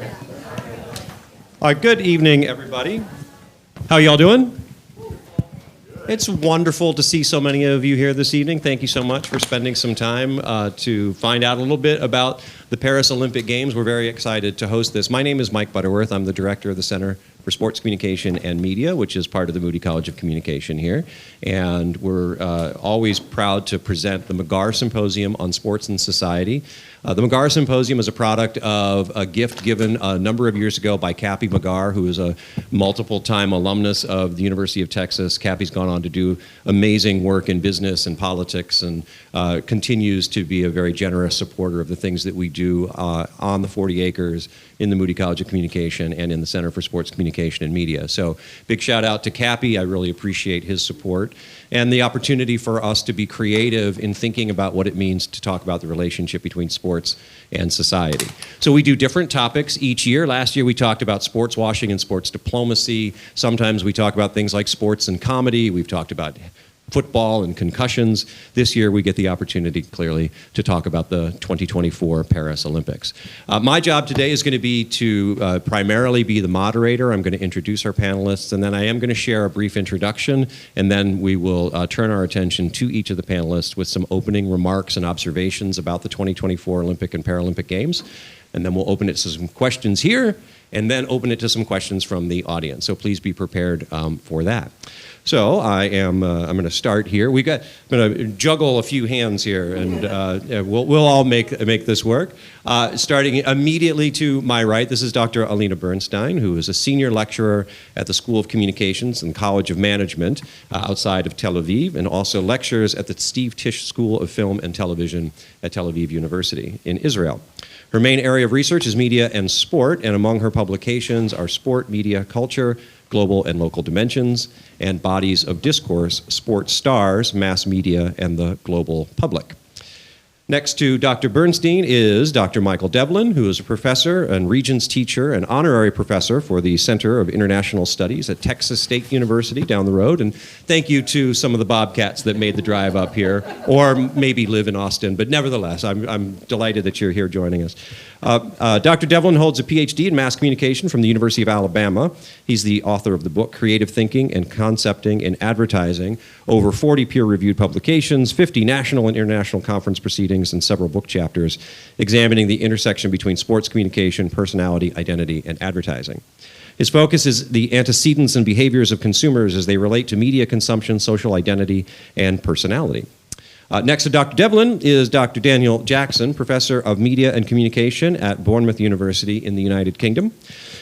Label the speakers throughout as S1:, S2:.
S1: All right, good evening, everybody. How y'all doing? It's wonderful to see so many of you here this evening. Thank you so much for spending some time to find out a little bit about the Paris Olympic Games. We're very excited to host this. My name is Mike Butterworth. I'm the director of the Center for Sports Communication and Media, which is part of the Moody College of Communication here. And we're always proud to present the McGarr Symposium on Sports and Society. The McGarr Symposium is a product of a gift given a number of years ago by Cappy McGarr, who is a multiple-time alumnus of the University of Texas. Cappy's gone on to do amazing work in business and politics and continues to be a very generous supporter of the things that we do on the 40 acres in the Moody College of Communication and in the Center for Sports Communication and Media. So big shout out to Cappy. I really appreciate his support and the opportunity for us to be creative in thinking about what it means to talk about the relationship between sports and society. So we do different topics each year. Last year we talked about sports washing and sports diplomacy. Sometimes we talk about things like sports and comedy. We've talked about football and concussions. This year we get the opportunity clearly to talk about the 2024 Paris Olympics. My job today is going to be to primarily be the moderator. I'm going to introduce our panelists, and then I am going to share a brief introduction, and then we will turn our attention to each of the panelists with some opening remarks and observations about the 2024 Olympic and Paralympic Games. And then we'll open it to some questions here, and then open it to some questions from the audience. So please be prepared for that. So I'm going to start here. I'm going to juggle a few hands here, and we'll all make this work. Starting immediately to my right, this is Dr. Alina Bernstein, who is a senior lecturer at the School of Communications and College of Management outside of Tel Aviv, and also lectures at the Steve Tisch School of Film and Television at Tel Aviv University in Israel. Her main area of research is media and sport, and among her publications are Sport, Media, Culture, Global and Local Dimensions, and Bodies of Discourse, Sports Stars, Mass Media, and the Global Public. Next to Dr. Bernstein is Dr. Michael Devlin, who is a professor and Regents teacher and honorary professor for the Center of International Studies at Texas State University down the road. And thank you to some of the Bobcats that made the drive up here, or maybe live in Austin. But nevertheless, I'm delighted that you're here joining us. Dr. Devlin holds a PhD in mass communication from the University of Alabama. He's the author of the book Creative Thinking and Concepting in Advertising, over 40 peer-reviewed publications, 50 national and international conference proceedings, and several book chapters examining the intersection between sports communication, personality, identity, and advertising. His focus is the antecedents and behaviors of consumers as they relate to media consumption, social identity, and personality. Next to Dr. Devlin is Dr. Daniel Jackson, professor of media and communication at Bournemouth University in the United Kingdom.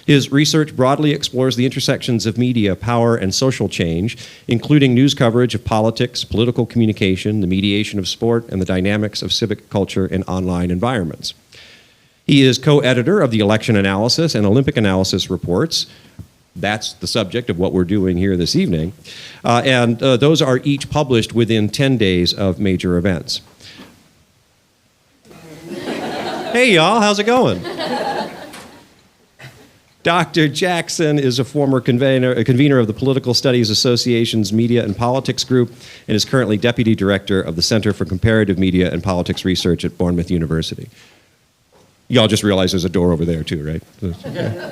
S1: His research broadly explores the intersections of media, power, and social change, including news coverage of politics, political communication, the mediation of sport, and the dynamics of civic culture in online environments. He is co-editor of the Election Analysis and Olympic Analysis reports. That's the subject of what we're doing here this evening. And those are each published within 10 days of major events. Hey, y'all, how's it going? Dr. Jackson is a former convener of the Political Studies Association's Media and Politics Group and is currently Deputy Director of the Center for Comparative Media and Politics Research at Bournemouth University. Y'all just realize there's a door over there too, right?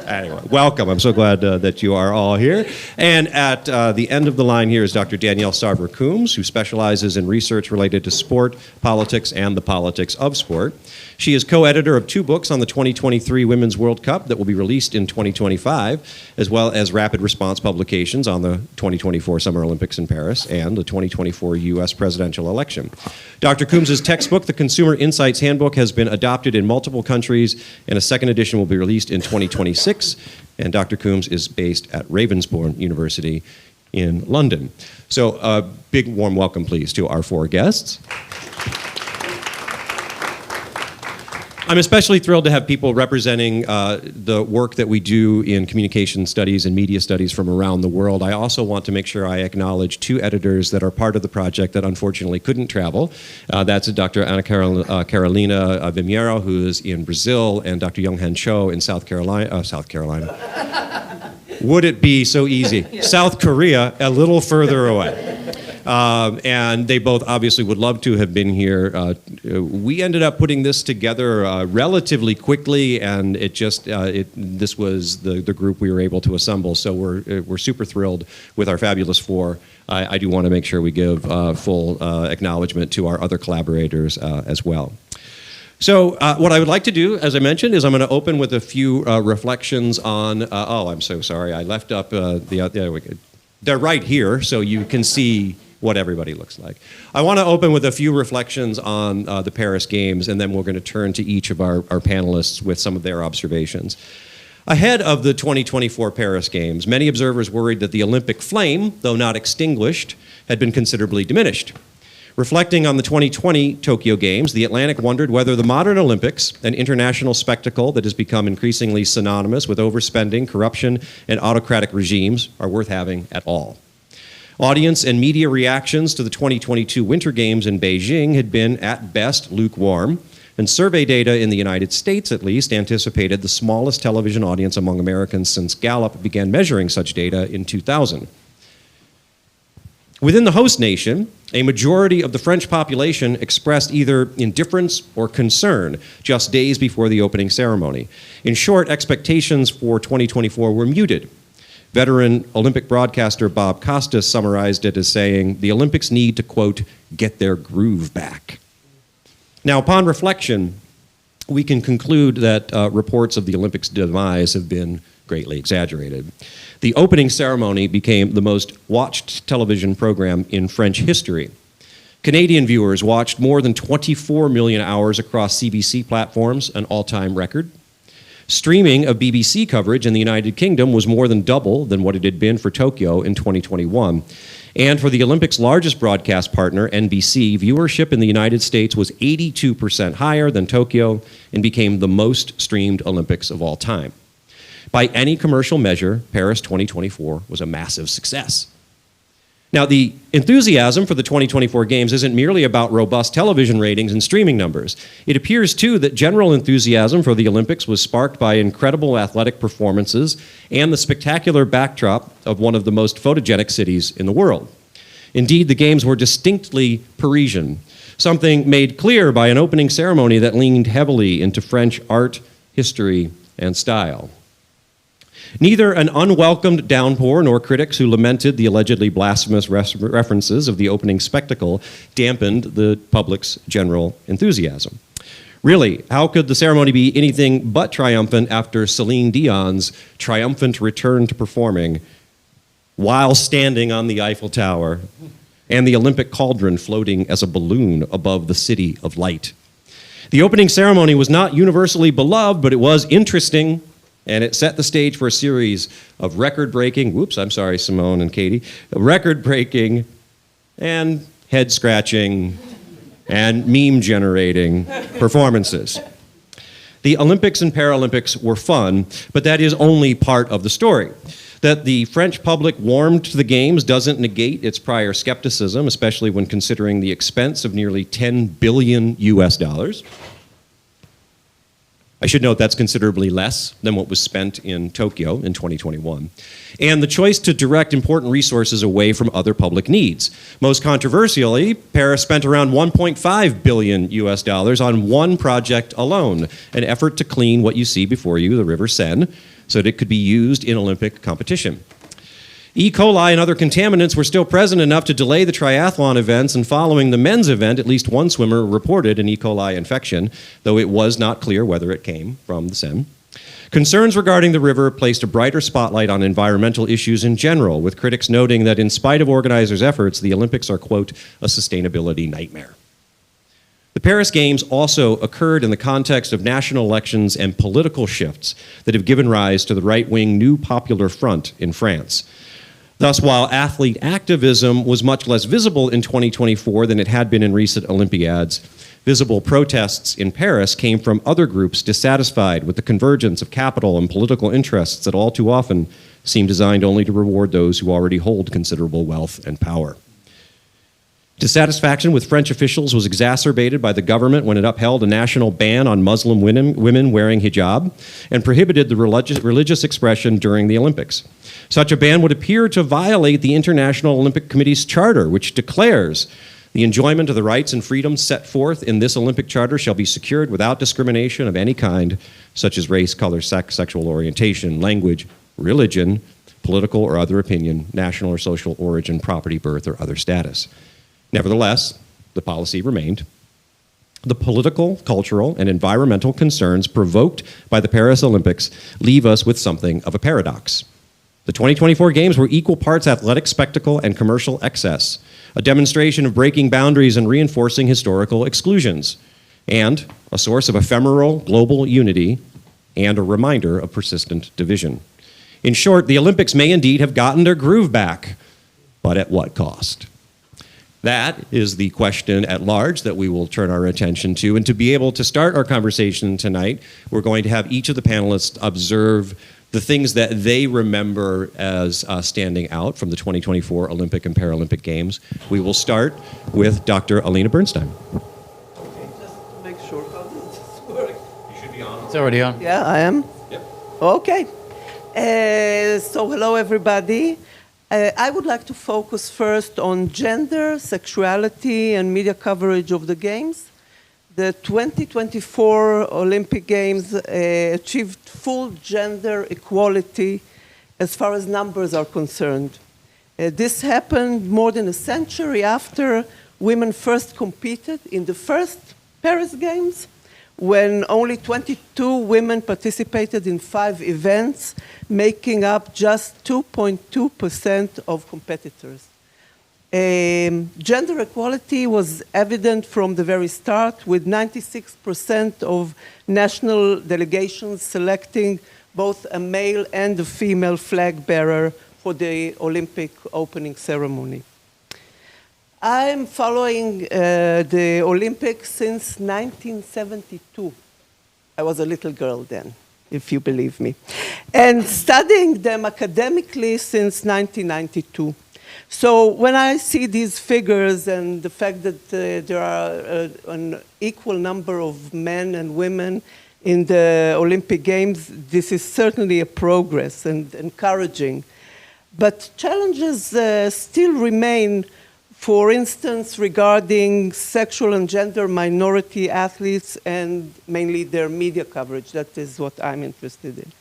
S1: Anyway, welcome. I'm so glad that you are all here. And at the end of the line here is Dr. Danielle Sarver-Coombs, who specializes in research related to sport, politics, and the politics of sport. She is co-editor of 2 books on the 2023 Women's World Cup that will be released in 2025, as well as rapid response publications on the 2024 Summer Olympics in Paris and the 2024 U.S. presidential election. Dr. Coombs' textbook, The Consumer Insights Handbook, has been adopted in multiple countries, and a second edition will be released in 2026. And Dr. Coombs is based at Ravensbourne University in London. So a big warm welcome, please, to our 4 guests. I'm especially thrilled to have people representing the work that we do in communication studies and media studies from around the world. I also want to make sure I acknowledge 2 editors that are part of the project that unfortunately couldn't travel. That's Dr. Ana Carolina Vimiero, who is in Brazil, and Dr. Young-Han Cho in South Carolina. Would it be so easy? South Korea, a little further away. And they both obviously would love to have been here. We ended up putting this together relatively quickly, and this was the group we were able to assemble. So we're super thrilled with our fabulous four. I do want to make sure we give full acknowledgement to our other collaborators as well. So what I would like to do, as I mentioned, is I'm going to open with a few reflections on, I'm so sorry, I left up they're right here, so you can see what everybody looks like. I want to open with a few reflections on the Paris Games, and then we're going to turn to each of our panelists with some of their observations. Ahead of the 2024 Paris Games, many observers worried that the Olympic flame, though not extinguished, had been considerably diminished. Reflecting on the 2020 Tokyo Games, The Atlantic wondered whether the modern Olympics, an international spectacle that has become increasingly synonymous with overspending, corruption, and autocratic regimes, are worth having at all. Audience and media reactions to the 2022 Winter Games in Beijing had been, at best, lukewarm, and survey data in the United States, at least, anticipated the smallest television audience among Americans since Gallup began measuring such data in 2000. Within the host nation, a majority of the French population expressed either indifference or concern just days before the opening ceremony. In short, expectations for 2024 were muted. Veteran Olympic broadcaster Bob Costas summarized it as saying, "The Olympics need to, quote, get their groove back." Now, upon reflection, we can conclude that reports of the Olympics' demise have been greatly exaggerated. The opening ceremony became the most watched television program in French history. Canadian viewers watched more than 24 million hours across CBC platforms, an all-time record. Streaming of BBC coverage in the United Kingdom was more than double than what it had been for Tokyo in 2021. And for the Olympics' largest broadcast partner, NBC, viewership in the United States was 82% higher than Tokyo and became the most streamed Olympics of all time. By any commercial measure, Paris 2024 was a massive success. Now, the enthusiasm for the 2024 Games isn't merely about robust television ratings and streaming numbers. It appears, too, that general enthusiasm for the Olympics was sparked by incredible athletic performances and the spectacular backdrop of one of the most photogenic cities in the world. Indeed, the Games were distinctly Parisian, something made clear by an opening ceremony that leaned heavily into French art, history, and style. Neither an unwelcomed downpour nor critics who lamented the allegedly blasphemous references of the opening spectacle dampened the public's general enthusiasm. Really, how could the ceremony be anything but triumphant after Celine Dion's triumphant return to performing while standing on the Eiffel Tower and the Olympic cauldron floating as a balloon above the city of light? The opening ceremony was not universally beloved, but it was interesting, and it set the stage for a series of record-breaking, Simone and Katie, record-breaking and head-scratching and meme-generating performances. The Olympics and Paralympics were fun, but that is only part of the story. That the French public warmed to the Games doesn't negate its prior skepticism, especially when considering the expense of nearly $10 billion US. I should note that's considerably less than what was spent in Tokyo in 2021. And the choice to direct important resources away from other public needs. Most controversially, Paris spent around $1.5 billion US on one project alone, an effort to clean what you see before you, the River Seine, so that it could be used in Olympic competition. E. coli and other contaminants were still present enough to delay the triathlon events, and following the men's event, at least one swimmer reported an E. coli infection, though it was not clear whether it came from the Seine. Concerns regarding the river placed a brighter spotlight on environmental issues in general, with critics noting that in spite of organizers' efforts, the Olympics are, quote, a sustainability nightmare. The Paris Games also occurred in the context of national elections and political shifts that have given rise to the right-wing New Popular Front in France. Thus, while athlete activism was much less visible in 2024 than it had been in recent Olympiads, visible protests in Paris came from other groups dissatisfied with the convergence of capital and political interests that all too often seem designed only to reward those who already hold considerable wealth and power. Dissatisfaction with French officials was exacerbated by the government when it upheld a national ban on Muslim women wearing hijab and prohibited the religious expression during the Olympics. Such a ban would appear to violate the International Olympic Committee's charter, which declares the enjoyment of the rights and freedoms set forth in this Olympic charter shall be secured without discrimination of any kind, such as race, color, sex, sexual orientation, language, religion, political or other opinion, national or social origin, property, birth, or other status. Nevertheless, the policy remained. The political, cultural, and environmental concerns provoked by the Paris Olympics leave us with something of a paradox. The 2024 Games were equal parts athletic spectacle and commercial excess, a demonstration of breaking boundaries and reinforcing historical exclusions, and a source of ephemeral global unity and a reminder of persistent division. In short, the Olympics may indeed have gotten their groove back, but at what cost? That is the question at large that we will turn our attention to. And to be able to start our conversation tonight, we're going to have each of the panelists observe the things that they remember as standing out from the 2024 Olympic and Paralympic Games. We will start with Dr. Alina Bernstein.
S2: Okay, just to make sure, how does this work?
S1: You should be on.
S3: It's already on.
S2: Yeah, I am?
S1: Yep.
S2: Okay. So hello, everybody. I would like to focus first on gender, sexuality, and media coverage of the Games. The 2024 Olympic Games achieved full gender equality as far as numbers are concerned. This happened more than a century after women first competed in the first Paris Games, when only 22 women participated in 5 events, making up just 2.2% of competitors. Gender equality was evident from the very start, with 96% of national delegations selecting both a male and a female flag bearer for the Olympic opening ceremony. I'm following the Olympics since 1972. I was a little girl then, if you believe me. And studying them academically since 1992. So when I see these figures and the fact that there are an equal number of men and women in the Olympic Games, this is certainly a progress and encouraging. But challenges still remain. For instance, regarding sexual and gender minority athletes and mainly their media coverage. That is what I'm interested in.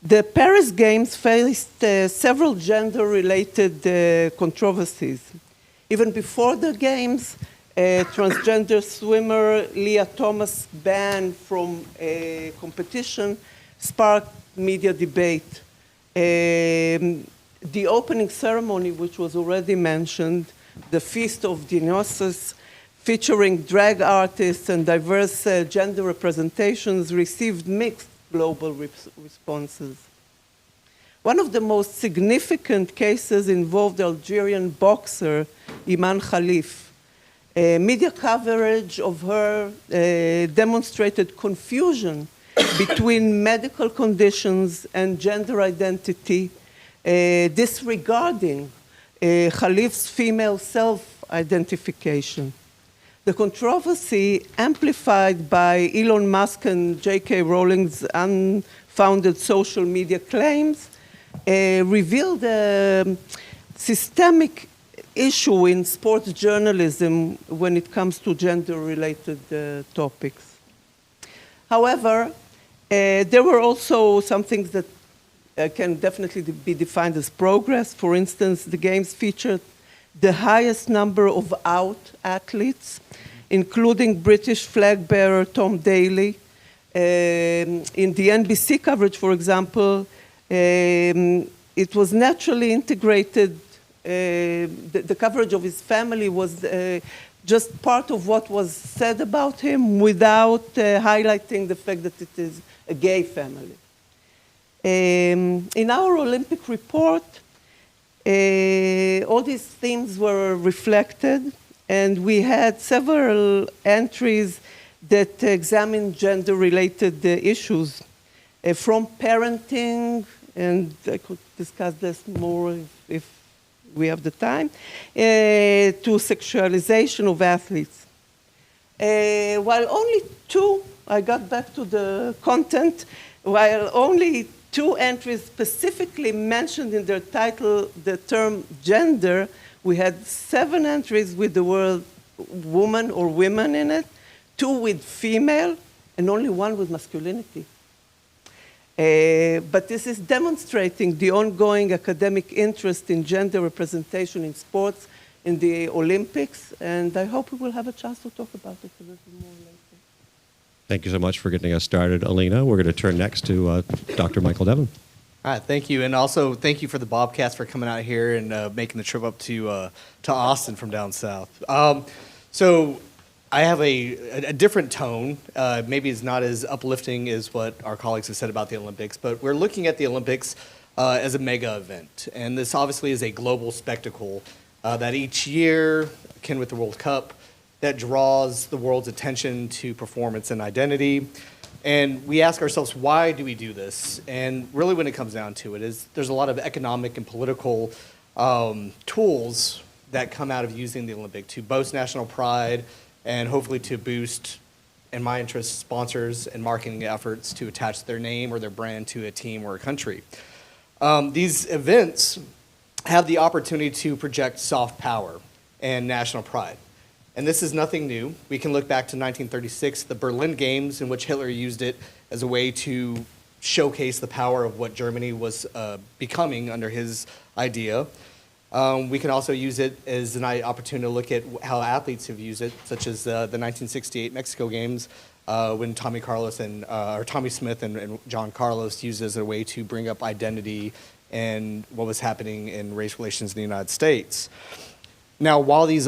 S2: The Paris Games faced several gender-related controversies. Even before the Games, transgender swimmer Leah Thomas' ban from a competition sparked media debate. The opening ceremony, which was already mentioned, the Feast of Dionysus, featuring drag artists and diverse gender representations, received mixed global responses. One of the most significant cases involved Algerian boxer Iman Khalif. Media coverage of her demonstrated confusion between medical conditions and gender identity, disregarding Khalif's female self-identification. The controversy, amplified by Elon Musk and J.K. Rowling's unfounded social media claims, revealed a systemic issue in sports journalism when it comes to gender-related topics. However, there were also some things that can definitely be defined as progress. For instance, the Games featured the highest number of out athletes, including British flag bearer Tom Daley. In the NBC coverage, for example, it was naturally integrated. The coverage of his family was just part of what was said about him without highlighting the fact that it is a gay family. In our Olympic report, all these themes were reflected, and we had several entries that examined gender-related issues, from parenting, and I could discuss this more if we have the time, to sexualization of athletes. While only two, I got back to the content, while only two entries specifically mentioned in their title the term gender, we had 7 entries with the word woman or women in it, 2 with female, and only 1 with masculinity. But this is demonstrating the ongoing academic interest in gender representation in sports, in the Olympics, and I hope we will have a chance to talk about it a little more later.
S1: Thank you so much for getting us started, Alina. We're going to turn next to Dr. Michael Devon.
S3: All right, thank you, and also thank you for the Bobcats for coming out here and making the trip up to Austin from down south. So I have a different tone. Maybe it's not as uplifting as what our colleagues have said about the Olympics, but we're looking at the Olympics as a mega event, and this obviously is a global spectacle that each year, akin with the World Cup, that draws the world's attention to performance and identity. And we ask ourselves, why do we do this? And really when it comes down to it is there's a lot of economic and political tools that come out of using the Olympic to boast national pride and hopefully to boost, in my interest, sponsors and marketing efforts to attach their name or their brand to a team or a country. These events have the opportunity to project soft power and national pride. And this is nothing new. We can look back to 1936, the Berlin Games, in which Hitler used it as a way to showcase the power of what Germany was becoming under his idea. We can also use it as an opportunity to look at how athletes have used it, such as the 1968 Mexico Games, when Tommy Smith and John Carlos used it as a way to bring up identity and what was happening in race relations in the United States. Now, while these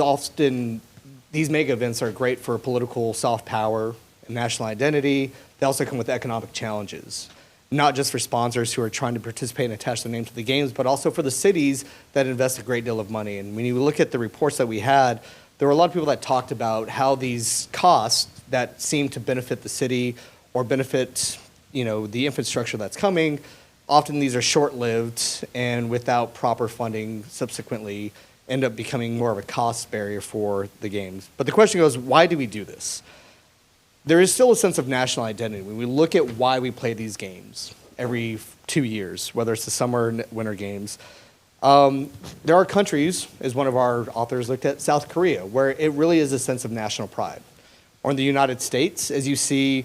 S3: mega events are great for political soft power and national identity, they also come with economic challenges, not just for sponsors who are trying to participate and attach their name to the games, but also for the cities that invest a great deal of money. And when you look at the reports that we had, there were a lot of people that talked about how these costs that seem to benefit the city or benefit, the infrastructure that's coming, often these are short-lived and without proper funding subsequently end up becoming more of a cost barrier for the games. But the question goes, why do we do this? There is still a sense of national identity. When we look at why we play these games every 2 years, whether it's the summer and winter games, there are countries, as one of our authors looked at, South Korea, where it really is a sense of national pride. Or in the United States, as you see,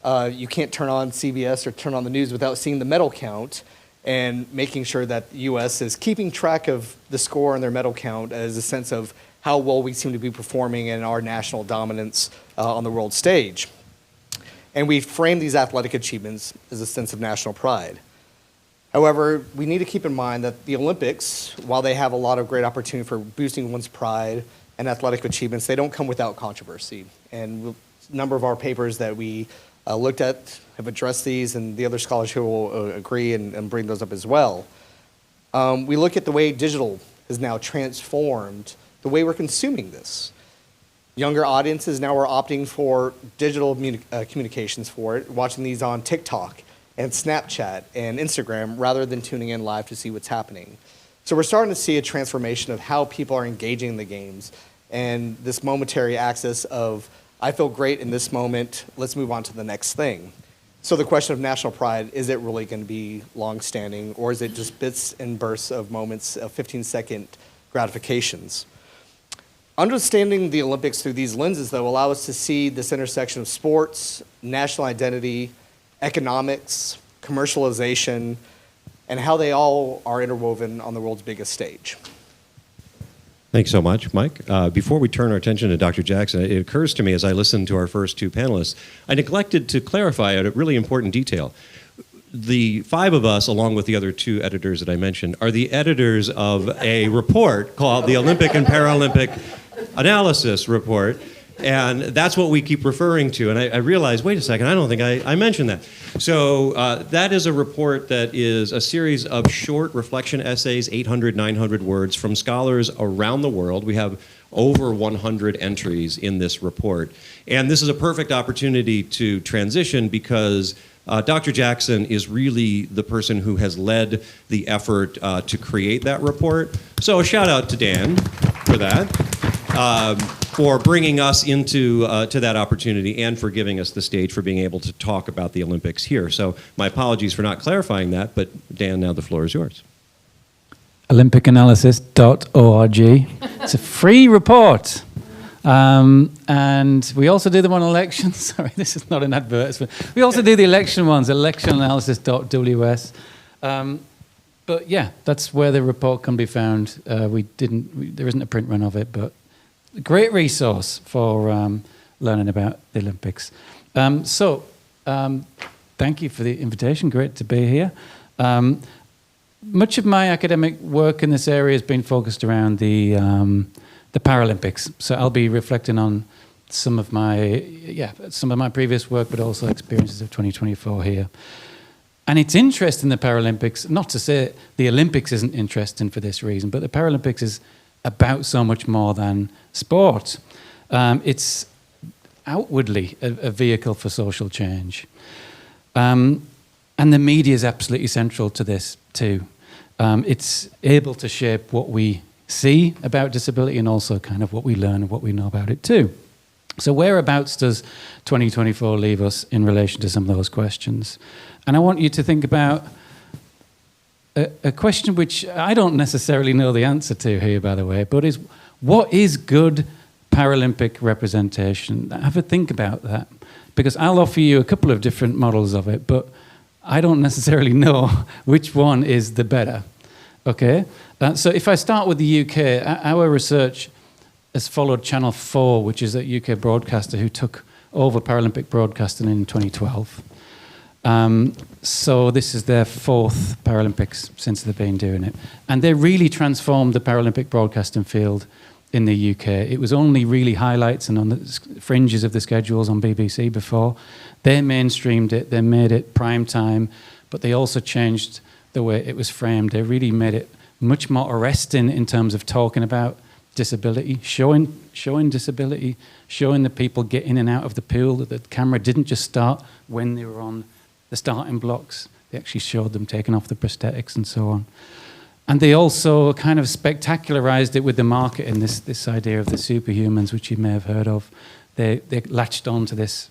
S3: you can't turn on CBS or turn on the news without seeing the medal count and making sure that the U.S. is keeping track of the score and their medal count as a sense of how well we seem to be performing in our national dominance on the world stage. And we frame these athletic achievements as a sense of national pride. However, we need to keep in mind that the Olympics, while they have a lot of great opportunity for boosting one's pride and athletic achievements, they don't come without controversy. And a number of our papers that we looked at have addressed these, and the other scholars here will agree and bring those up as well. We look at the way digital has now transformed the way we're consuming this. Younger audiences now are opting for digital communications for it, watching these on TikTok and Snapchat and Instagram rather than tuning in live to see what's happening. So we're starting to see a transformation of how people are engaging in the games and this momentary access of, I feel great in this moment, let's move on to the next thing. So the question of national pride, is it really going to be long-standing, or is it just bits and bursts of moments of 15-second gratifications? Understanding the Olympics through these lenses, though, allow us to see this intersection of sports, national identity, economics, commercialization, and how they all are interwoven on the world's biggest stage.
S1: Thanks so much, Mike. Before we turn our attention to Dr. Jackson, it occurs to me as I listened to our first 2 panelists, I neglected to clarify a really important detail. The 5 of us, along with the other 2 editors that I mentioned, are the editors of a report called the Olympic and Paralympic Analysis Report, and that's what we keep referring to. And I realized, wait a second, I don't think I mentioned that. So that is a report that is a series of short reflection essays, 800, 900 words, from scholars around the world. We have over 100 entries in this report. And this is a perfect opportunity to transition because Dr. Jackson is really the person who has led the effort to create that report. So a shout out to Dan for that, for bringing us into to that opportunity and for giving us the stage for being able to talk about the Olympics here. So my apologies for not clarifying that, but Dan, now the floor is yours.
S4: OlympicAnalysis.org. It's a free report. And we also do them on elections. Sorry, this is not an advertisement. We also do the election ones, electionanalysis.ws. But yeah, that's where the report can be found. There isn't a print run of it, but a great resource for learning about the Olympics. Thank you for the invitation. Great to be here. Much of my academic work in this area has been focused around the Paralympics. So I'll be reflecting on some of my previous work, but also experiences of 2024 here. And it's interesting, the Paralympics, not to say the Olympics isn't interesting for this reason, but the Paralympics is about so much more than sport. It's outwardly a vehicle for social change. And the media is absolutely central to this too. It's able to shape what we see about disability and also kind of what we learn and what we know about it too. So whereabouts does 2024 leave us in relation to some of those questions? And I want you to think about a question which I don't necessarily know the answer to here, by the way, but is what is good Paralympic representation? Have a think about that, because I'll offer you a couple of different models of it, but I don't necessarily know which one is the better. Okay? So if I start with the UK, our research has followed Channel 4, which is a UK broadcaster who took over Paralympic broadcasting in 2012. So this is their fourth Paralympics since they've been doing it. And they really transformed the Paralympic broadcasting field in the UK. It was only really highlights and on the fringes of the schedules on BBC before. They mainstreamed it, they made it prime time, but they also changed the way it was framed. They really made it much more arresting in terms of talking about disability, showing disability, showing the people get in and out of the pool, that the camera didn't just start when they were on the starting blocks. They actually showed them taking off the prosthetics and so on. And they also kind of spectacularized it with the marketing, this idea of the superhumans, which you may have heard of. They latched on to this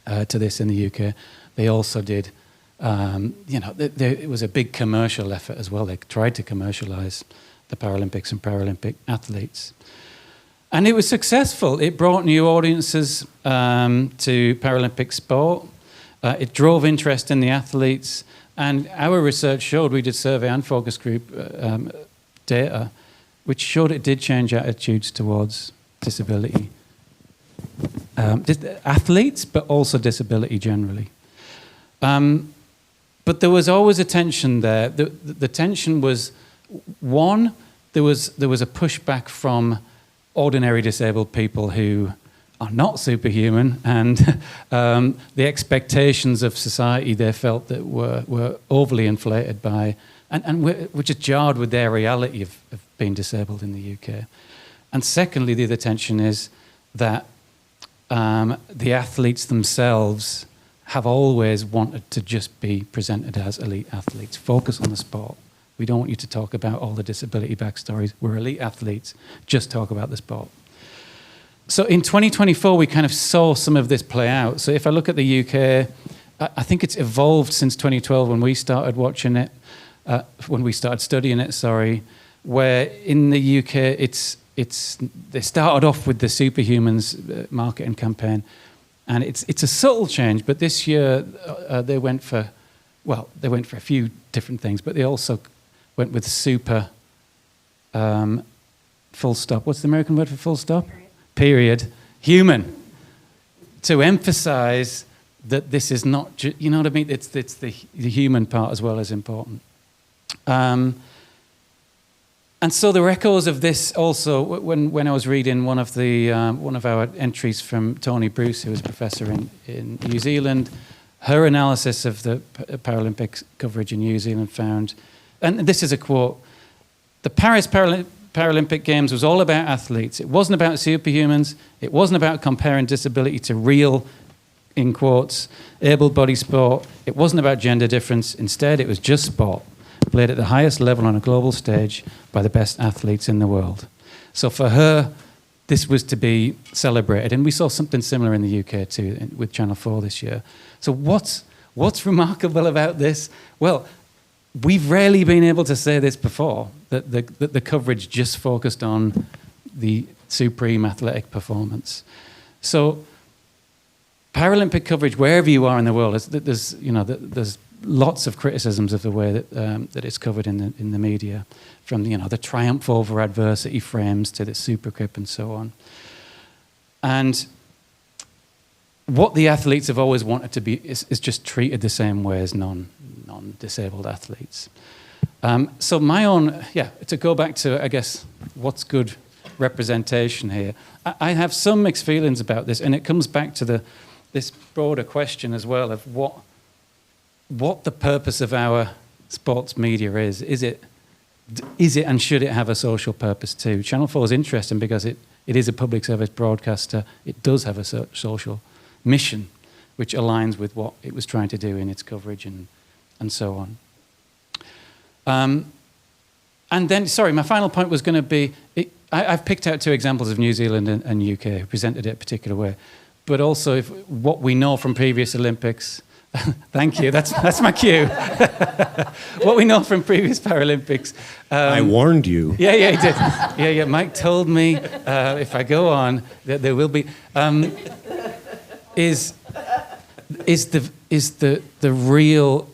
S4: in the UK. They also did, it was a big commercial effort as well. They tried to commercialize the Paralympics and Paralympic athletes. And it was successful. It brought new audiences to Paralympic sport. It drove interest in the athletes. And our research showed, we did survey and focus group data, which showed it did change attitudes towards disability. Athletes, but also disability generally. But there was always a tension there. The tension was, one, there was a pushback from ordinary disabled people who are not superhuman, and the expectations of society they felt that were overly inflated by, and which is jarred with their reality of being disabled in the UK. And secondly, the other tension is that the athletes themselves have always wanted to just be presented as elite athletes. Focus on the sport. We don't want you to talk about all the disability backstories. We're elite athletes. Just talk about the sport. So in 2024, we kind of saw some of this play out. So if I look at the UK, I think it's evolved since 2012 when we started watching it, when we started studying it, where in the UK, they started off with the Superhumans marketing campaign. And it's a subtle change, but this year they went for a few different things, but they also went with super full stop. What's the American word for full stop? Period. Human. To emphasize that this is not, you know what I mean? It's the human part as well as important. And so there were echoes of this also when I was reading one of our entries from Tony Bruce, who was a professor in New Zealand. Her analysis of the Paralympic coverage in New Zealand found, and this is a quote, the Paris Paralympic Games was all about athletes. It wasn't about superhumans. It wasn't about comparing disability to real in quotes, able-bodied sport. It wasn't about gender difference. Instead, it was just sport, played at the highest level on a global stage by the best athletes in the world. So for her, this was to be celebrated. And we saw something similar in the UK too, with Channel 4 this year. So what's remarkable about this? Well, we've rarely been able to say this before, that the coverage just focused on the supreme athletic performance. So Paralympic coverage, wherever you are in the world, there's lots of criticisms of the way that it's covered in the media, from the triumph over adversity frames to the supercrip and so on. And what the athletes have always wanted to be is just treated the same way as non-disabled athletes. So my own, to go back to, I guess, what's good representation here, I have some mixed feelings about this, and it comes back to this broader question as well of what the purpose of our sports media is. Is it and should it have a social purpose too? Channel 4 is interesting because it is a public service broadcaster. It does have a social mission, which aligns with what it was trying to do in its coverage and so on. And then, sorry, my final point was going to be, I've picked out two examples of New Zealand and UK who presented it a particular way, but also what we know from previous Olympics. Thank you, that's my cue. What we know from previous Paralympics.
S1: I warned you.
S4: Yeah, he did. Yeah, Mike told me if I go on that there will be, is the real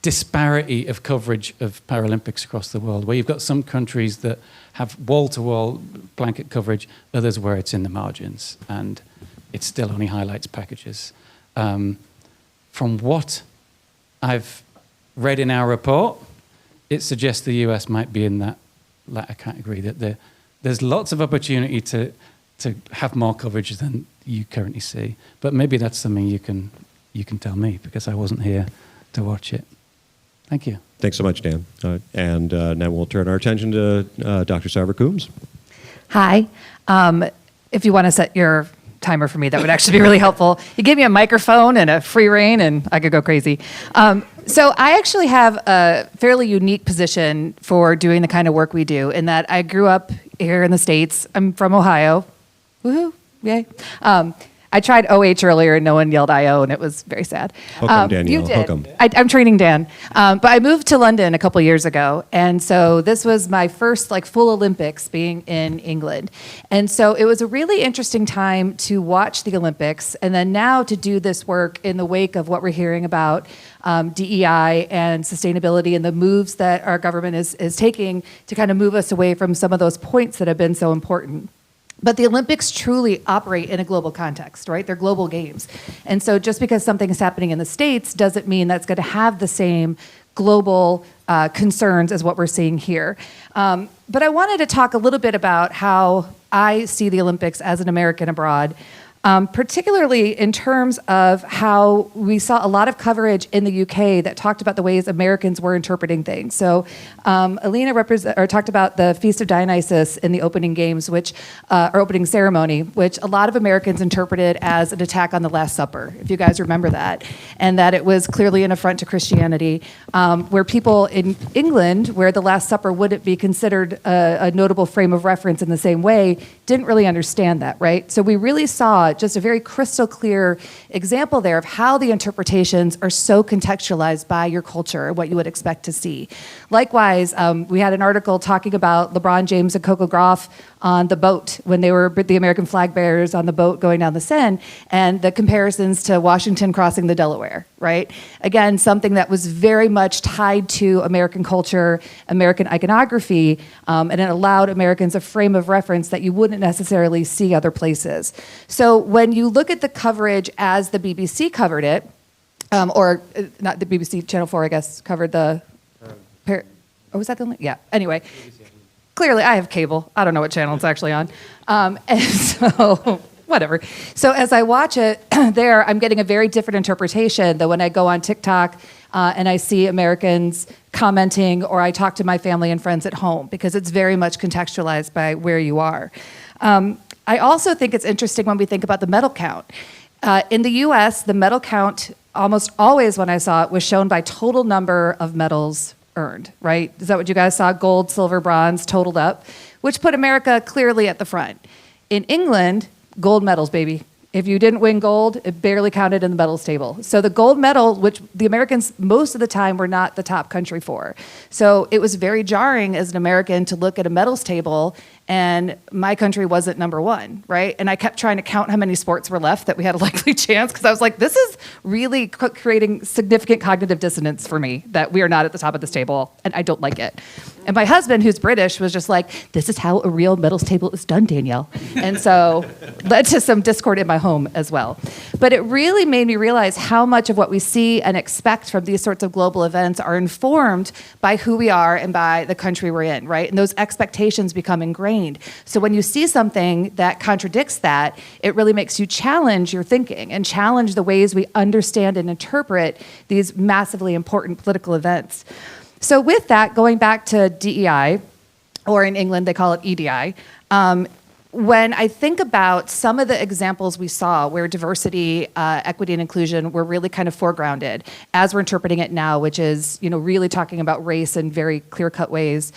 S4: disparity of coverage of Paralympics across the world, where you've got some countries that have wall-to-wall blanket coverage, others where it's in the margins, and it still only highlights packages. From what I've read in our report, it suggests the US might be in that latter category, that there's lots of opportunity to have more coverage than you currently see. But maybe that's something you can tell me, because I wasn't here to watch it. Thank you. Thanks
S1: so much, Dan. And now we'll turn our attention to Dr. Sarver Coombs.
S5: Hi. If you want to set your timer for me, that would actually be really helpful. You give me a microphone and a free rein, and I could go crazy. So I actually have a fairly unique position for doing the kind of work we do, in that I grew up here in the States. I'm from Ohio. Woohoo! Yay. I tried OH earlier and no one yelled IO, and it was very sad.
S1: Hook 'em, Danielle.
S5: You did.
S1: Hook 'em.
S5: I'm training Dan. But I moved to London a couple years ago, and so this was my first full Olympics being in England. And so it was a really interesting time to watch the Olympics, and then now to do this work in the wake of what we're hearing about DEI and sustainability and the moves that our government is taking to kind of move us away from some of those points that have been so important. But the Olympics truly operate in a global context, right? They're global games. And so just because something is happening in the States doesn't mean that's going to have the same global concerns as what we're seeing here. But I wanted to talk a little bit about how I see the Olympics as an American abroad, particularly in terms of how we saw a lot of coverage in the UK that talked about the ways Americans were interpreting things. So Alina talked about the Feast of Dionysus in the opening games, or opening ceremony, which a lot of Americans interpreted as an attack on the Last Supper, if you guys remember that, and that it was clearly an affront to Christianity, where people in England, where the Last Supper wouldn't be considered a notable frame of reference in the same way, didn't really understand that, right? So we really saw just a very crystal clear example there of how the interpretations are so contextualized by your culture, what you would expect to see. Likewise, we had an article talking about LeBron James and Coco Gauff on the boat when they were the American flag bearers on the boat going down the Seine, and the comparisons to Washington crossing the Delaware, right? Again, something that was very much tied to American culture, American iconography, and it allowed Americans a frame of reference that you wouldn't necessarily see other places. So when you look at the coverage as the BBC covered it, or not the BBC, Channel 4, I guess, covered the... was that the only? Yeah, anyway. Clearly, I have cable. I don't know what channel it's actually on. And so, whatever. So as I watch it there, I'm getting a very different interpretation than when I go on TikTok and I see Americans commenting, or I talk to my family and friends at home, because it's very much contextualized by where you are. I also think it's interesting when we think about the medal count. In the US, the medal count, almost always when I saw it, was shown by total number of medals earned, right? Is that what you guys saw? Gold, silver, bronze, totaled up, which put America clearly at the front. In England, gold medals, baby. If you didn't win gold, it barely counted in the medals table. So the gold medal, which the Americans most of the time were not the top country for. So it was very jarring as an American to look at a medals table and my country wasn't number one, right? And I kept trying to count how many sports were left that we had a likely chance, because I was like, this is really creating significant cognitive dissonance for me that we are not at the top of this table, and I don't like it. And my husband, who's British, was just like, this is how a real medals table is done, Danielle. And so led to some discord in my home as well. But it really made me realize how much of what we see and expect from these sorts of global events are informed by who we are and by the country we're in, right? And those expectations become ingrained. So when you see something that contradicts that, it really makes you challenge your thinking and challenge the ways we understand and interpret these massively important political events. So with that, going back to DEI, or in England they call it EDI, when I think about some of the examples we saw where diversity, equity, and inclusion were really kind of foregrounded, as we're interpreting it now, which is, you know, really talking about race in very clear-cut ways.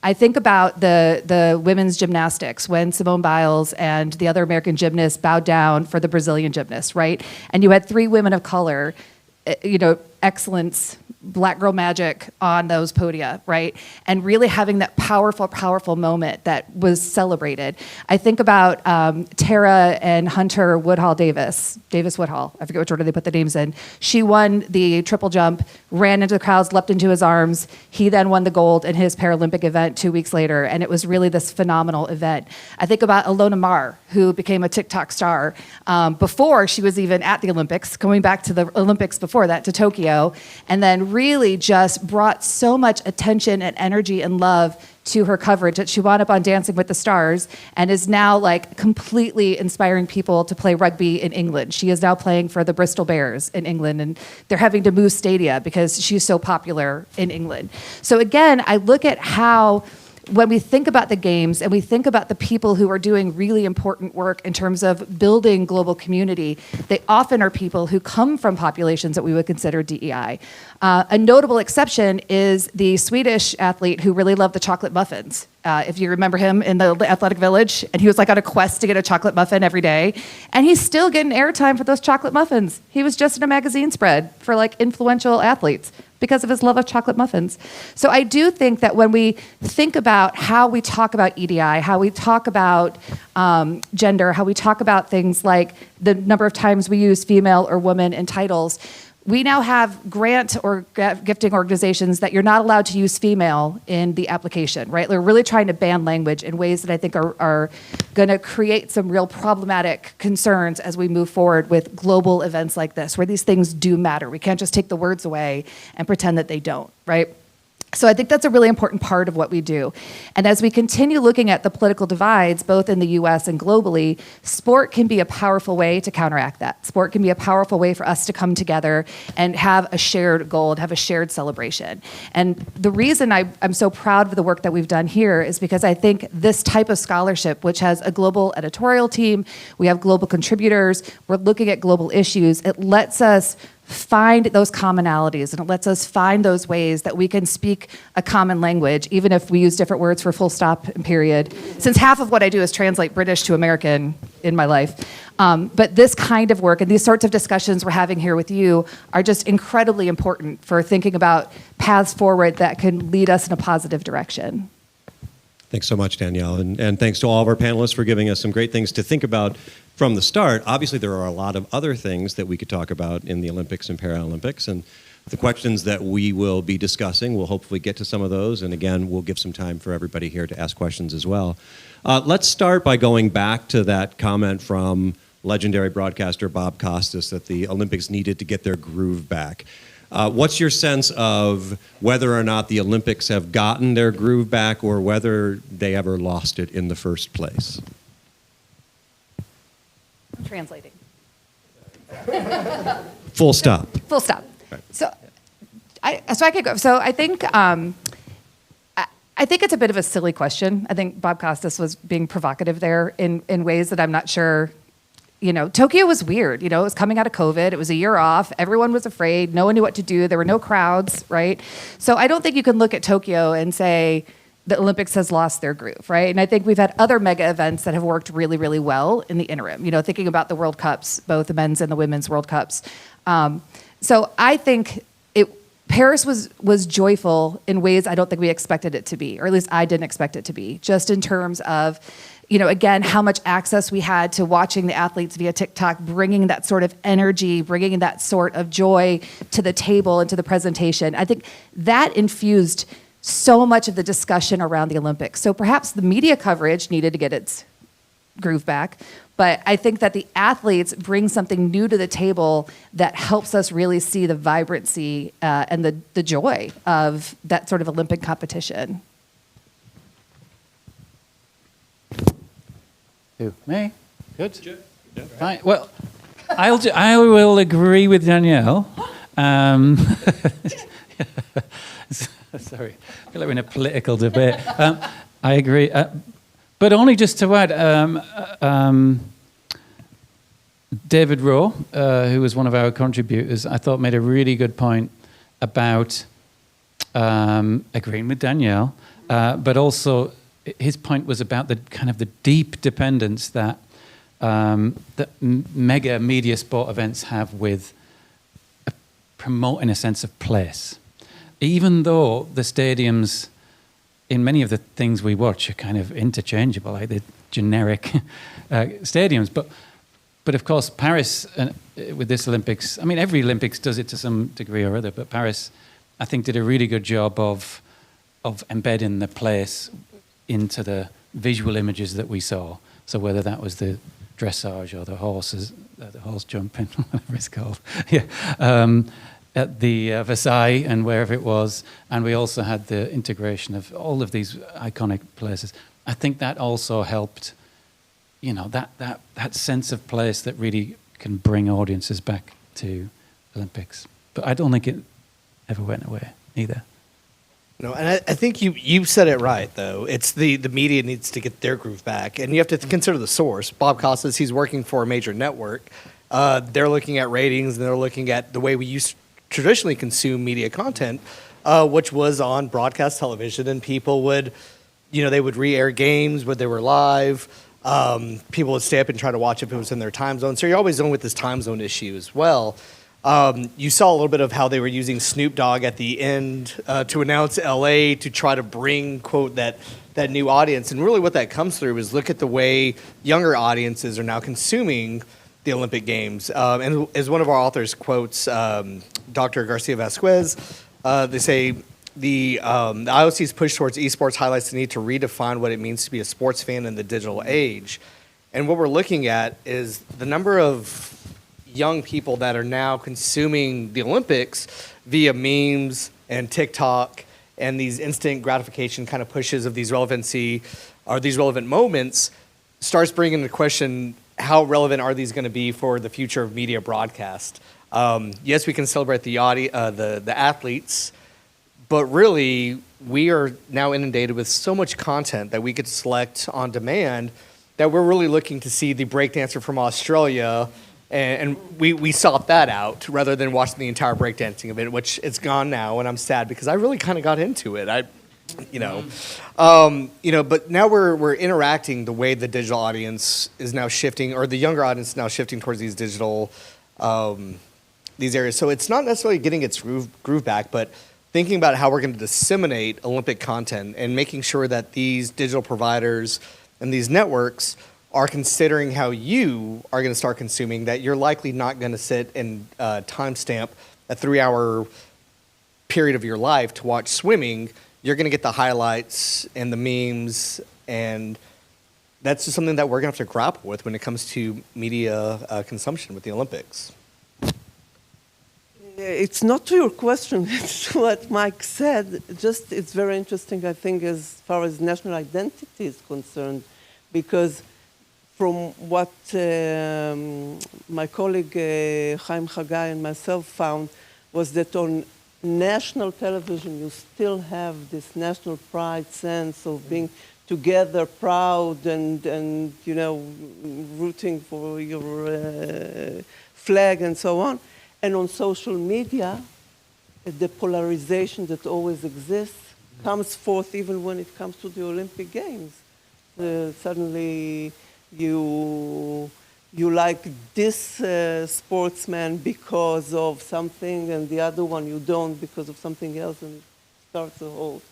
S5: I think about the women's gymnastics when Simone Biles and the other American gymnasts bowed down for the Brazilian gymnasts, right? And you had 3 women of color, you know, excellence, black girl magic on those podia, right? And really having that powerful, powerful moment that was celebrated. I think about Tara and Hunter Davis-Woodhall. I forget which order they put the names in. She won the triple jump, ran into the crowds, leapt into his arms. He then won the gold in his Paralympic event 2 weeks later, and it was really this phenomenal event. I think about Ilona Maher, who became a TikTok star before she was even at the Olympics, going back to the Olympics before that, to Tokyo, and then really just brought so much attention and energy and love to her coverage that she wound up on Dancing with the Stars and is now like completely inspiring people to play rugby in England. She is now playing for the Bristol Bears in England, and they're having to move stadia because she's so popular in England. So again, I look at how when we think about the games and we think about the people who are doing really important work in terms of building global community, they often are people who come from populations that we would consider DEI. A notable exception is the Swedish athlete who really loved the chocolate muffins. If you remember him in the Athletic Village, and he was like on a quest to get a chocolate muffin every day, and he's still getting airtime for those chocolate muffins. He was just in a magazine spread for like influential athletes because of his love of chocolate muffins. So I do think that when we think about how we talk about EDI, how we talk about gender, how we talk about things like the number of times we use female or woman in titles, we now have grant or gifting organizations that you're not allowed to use female in the application, right? They're really trying to ban language in ways that I think are going to create some real problematic concerns as we move forward with global events like this, where these things do matter. We can't just take the words away and pretend that they don't, right? So I think that's a really important part of what we do. And as we continue looking at the political divides, both in the US and globally, sport can be a powerful way to counteract that. Sport can be a powerful way for us to come together and have a shared goal and have a shared celebration. And the reason I'm so proud of the work that we've done here is because I think this type of scholarship, which has a global editorial team, we have global contributors, we're looking at global issues, it lets us find those commonalities, and it lets us find those ways that we can speak a common language, even if we use different words for full stop and period, since half of what I do is translate British to American in my life. But this kind of work and these sorts of discussions we're having here with you are just incredibly important for thinking about paths forward that can lead us in a positive direction.
S1: Thanks so much, Danielle. And thanks to all of our panelists for giving us some great things to think about from the start. Obviously, there are a lot of other things that we could talk about in the Olympics and Paralympics. And the questions that we will be discussing, we'll hopefully get to some of those. And again, we'll give some time for everybody here to ask questions as well. Let's start by going back to that comment from legendary broadcaster Bob Costas that the Olympics needed to get their groove back. What's your sense of whether or not the Olympics have gotten their groove back or whether they ever lost it in the first place?
S5: I'm translating.
S1: Full stop.
S5: Full stop.
S1: Right.
S5: So I could go. So I think it's a bit of a silly question. I think Bob Costas was being provocative there in ways that I'm not sure Tokyo was weird. It was coming out of COVID. It was a year off. Everyone was afraid. No one knew what to do. There were no crowds, right? So I don't think you can look at Tokyo and say the Olympics has lost their groove, right? And I think we've had other mega events that have worked really, really well in the interim. Thinking about the World Cups, both the men's and the women's World Cups. So I think Paris was joyful in ways I don't think we expected it to be, or at least I didn't expect it to be, just in terms of, again, how much access we had to watching the athletes via TikTok, bringing that sort of energy, bringing that sort of joy to the table and to the presentation. I think that infused so much of the discussion around the Olympics. So perhaps the media coverage needed to get its groove back, but I think that the athletes bring something new to the table that helps us really see the vibrancy and the joy of that sort of Olympic competition.
S4: Who? Me? Good. Fine. Well, I will agree with Danielle. Sorry, I feel like we're in a political debate. I agree. But only just to add, David Rowe, who was one of our contributors, I thought made a really good point about agreeing with Danielle, but also his point was about the kind of the deep dependence that that mega media sport events have with promoting a sense of place. Even though the stadiums in many of the things we watch are kind of interchangeable, like the generic stadiums. But of course, Paris, with this Olympics, I mean, every Olympics does it to some degree or other, but Paris, I think, did a really good job of embedding the place into the visual images that we saw. So whether that was the dressage or the horses, the horse jumping, whatever it's called, at the Versailles and wherever it was, and we also had the integration of all of these iconic places. I think that also helped, that sense of place that really can bring audiences back to Olympics. But I don't think it ever went away either.
S3: No, and I think you said it right, though. It's the media needs to get their groove back, and you have to consider the source. Bob Costas, he's working for a major network. They're looking at ratings, and they're looking at the way we used to traditionally consume media content, which was on broadcast television, and people would, they would re-air games when they were live. People would stay up and try to watch if it was in their time zone. So you're always dealing with this time zone issue as well. You saw a little bit of how they were using Snoop Dogg at the end to announce LA to try to bring, quote, that new audience. And really what that comes through is look at the way younger audiences are now consuming the Olympic Games. And as one of our authors quotes Dr. Garcia Vasquez, they say, the IOC's push towards esports highlights the need to redefine what it means to be a sports fan in the digital age. And what we're looking at is the number of young people that are now consuming the Olympics via memes and TikTok and these instant gratification kind of pushes of these relevancy or these relevant moments starts bringing into question how relevant are these going to be for the future of media broadcast. Yes, we can celebrate the athletes, but really we are now inundated with so much content that we could select on demand that we're really looking to see the breakdancer from Australia, and we sought that out rather than watching the entire breakdancing event, which it's gone now, and I'm sad because I really kind of got into it. But now we're interacting the way the digital audience is now shifting, or the younger audience is now shifting towards these digital these areas. So it's not necessarily getting its groove back, but thinking about how we're going to disseminate Olympic content and making sure that these digital providers and these networks are considering how you are going to start consuming, that you're likely not going to sit and timestamp a 3-hour period of your life to watch swimming. You're going to get the highlights and the memes, and that's just something that we're going to have to grapple with when it comes to media consumption with the Olympics.
S2: It's not to your question, it's what Mike said. Just, it's very interesting, I think, as far as national identity is concerned, because from what my colleague Chaim Chagai and myself found was that on national television you still have this national pride sense of being together, proud and you know, rooting for your flag and so on. And on social media, the polarization that always exists comes forth even when it comes to the Olympic Games. Suddenly you like this sportsman because of something and the other one you don't because of something else, and it starts a whole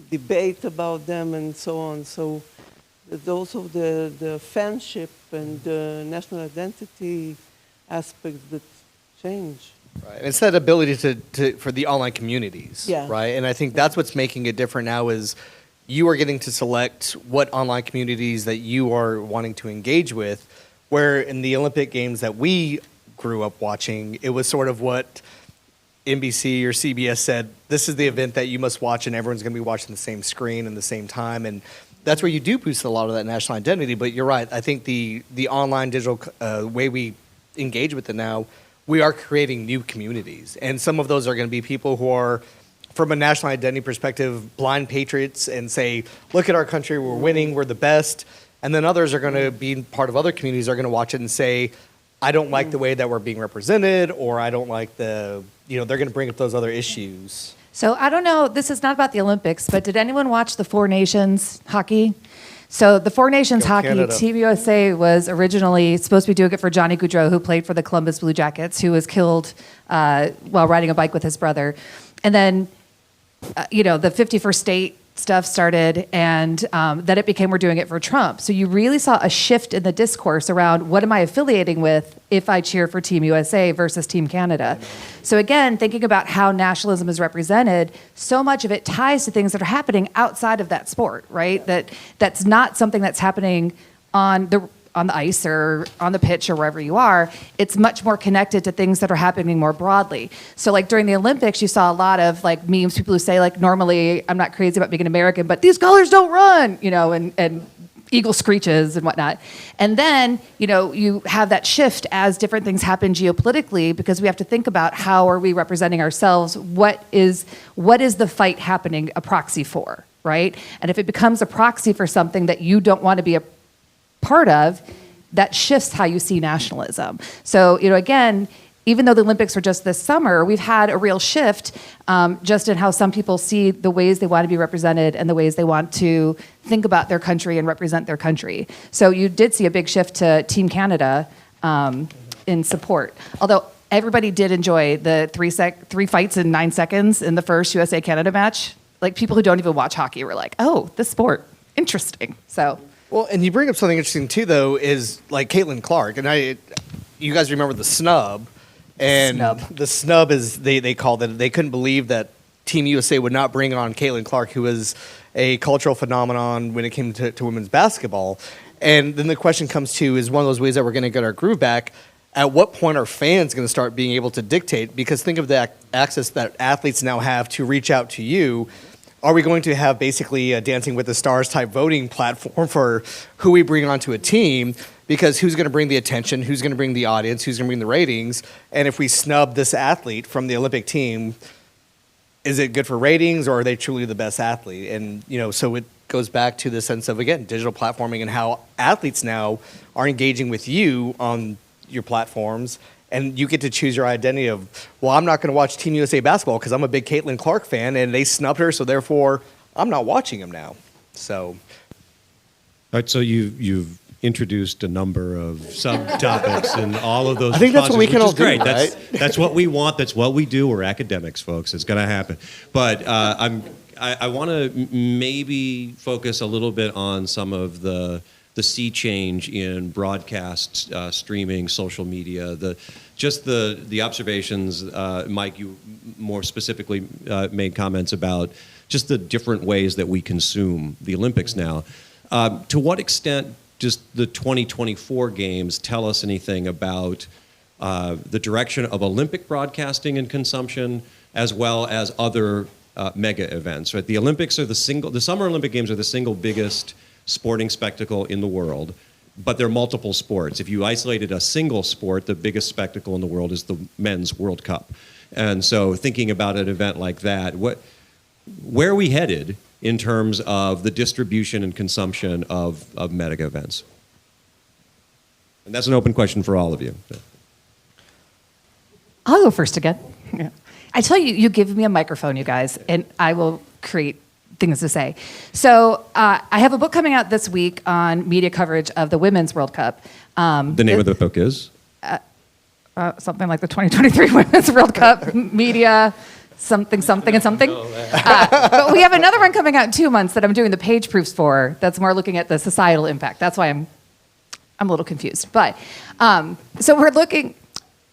S2: debate about them and so on. So those of the fanship and the national identity aspects that change.
S3: Right. It's that ability for the online communities,
S2: Yeah.
S3: right? And I think that's what's making it different now is you are getting to select what online communities that you are wanting to engage with, where in the Olympic Games that we grew up watching, it was sort of what NBC or CBS said, this is the event that you must watch and everyone's going to be watching the same screen and the same time. And that's where you do boost a lot of that national identity. But you're right. I think the online digital way we engage with it now, we are creating new communities. And some of those are going to be people who are, from a national identity perspective, blind patriots and say, look at our country, we're winning, we're the best. And then others are going to be part of other communities, are going to watch it and say, I don't like the way that we're being represented, or I don't like they're going to bring up those other issues.
S5: So I don't know, this is not about the Olympics, but did anyone watch the Four Nations hockey? So the Four Nations
S3: Go
S5: hockey,
S3: Canada.
S5: Team USA was originally supposed to be doing it for Johnny Gaudreau, who played for the Columbus Blue Jackets, who was killed while riding a bike with his brother. And then, the 51st state stuff started, and then it became we're doing it for Trump. So you really saw a shift in the discourse around what am I affiliating with if I cheer for Team USA versus Team Canada. So again, thinking about how nationalism is represented, so much of it ties to things that are happening outside of that sport, right? That's not something that's happening on the ice or on the pitch or wherever you are. It's much more connected to things that are happening more broadly. So like during the Olympics, you saw a lot of like memes, people who say like, normally I'm not crazy about being an American, but these colors don't run, and eagle screeches and whatnot. And then, you have that shift as different things happen geopolitically, because we have to think about how are we representing ourselves? What is the fight happening a proxy for, right? And if it becomes a proxy for something that you don't want to be a part of, that shifts how you see nationalism. So, again, even though the Olympics were just this summer, we've had a real shift just in how some people see the ways they want to be represented and the ways they want to think about their country and represent their country. So you did see a big shift to Team Canada in support. Although everybody did enjoy the three fights in 9 seconds in the first USA-Canada match. Like, people who don't even watch hockey were like, oh, this sport, interesting. So...
S3: Well, and you bring up something interesting too, though, is like Caitlin Clark, and you guys remember the snub, and the snub is they called it. They couldn't believe that Team USA would not bring on Caitlin Clark, who was a cultural phenomenon when it came to women's basketball. And then the question comes to, is one of those ways that we're going to get our groove back. At what point are fans going to start being able to dictate? Because think of the access that athletes now have to reach out to you. Are we going to have basically a Dancing with the Stars type voting platform for who we bring onto a team? Because who's going to bring the attention? Who's going to bring the audience? Who's going to bring the ratings? And if we snub this athlete from the Olympic team, is it good for ratings, or are they truly the best athlete? And, so it goes back to the sense of, again, digital platforming and how athletes now are engaging with you on your platforms. And you get to choose your identity of, well, I'm not going to watch Team USA basketball because I'm a big Caitlin Clark fan, and they snubbed her, so therefore I'm not watching them now. So,
S1: All right, so you've introduced a number of subtopics and all of those.
S3: I think that's what we can all do,
S1: great.
S3: right?
S1: That's what we want. That's what we do. We're academics, folks. It's going to happen. But I want to maybe focus a little bit on some of the sea change in broadcast, streaming, social media, the observations. Mike, you more specifically made comments about just the different ways that we consume the Olympics now. To what extent does the 2024 games tell us anything about the direction of Olympic broadcasting and consumption, as well as other mega events? Right, the Olympics are the Summer Olympic Games are the single biggest sporting spectacle in the world, but there are multiple sports. If you isolated a single sport, the biggest spectacle in the world is the Men's World Cup. And so thinking about an event like that, where are we headed in terms of the distribution and consumption of mega events? And that's an open question for all of you.
S5: I'll go first again. Yeah. I tell you, you give me a microphone, you guys, and I will create things to say. So I have a book coming out this week on media coverage of the Women's World Cup.
S1: The name of the book is?
S5: Something like the 2023 Women's World Cup media, something, and something. But we have another one coming out in 2 months that I'm doing the page proofs for. That's more looking at the societal impact. That's why I'm a little confused. But so we're looking.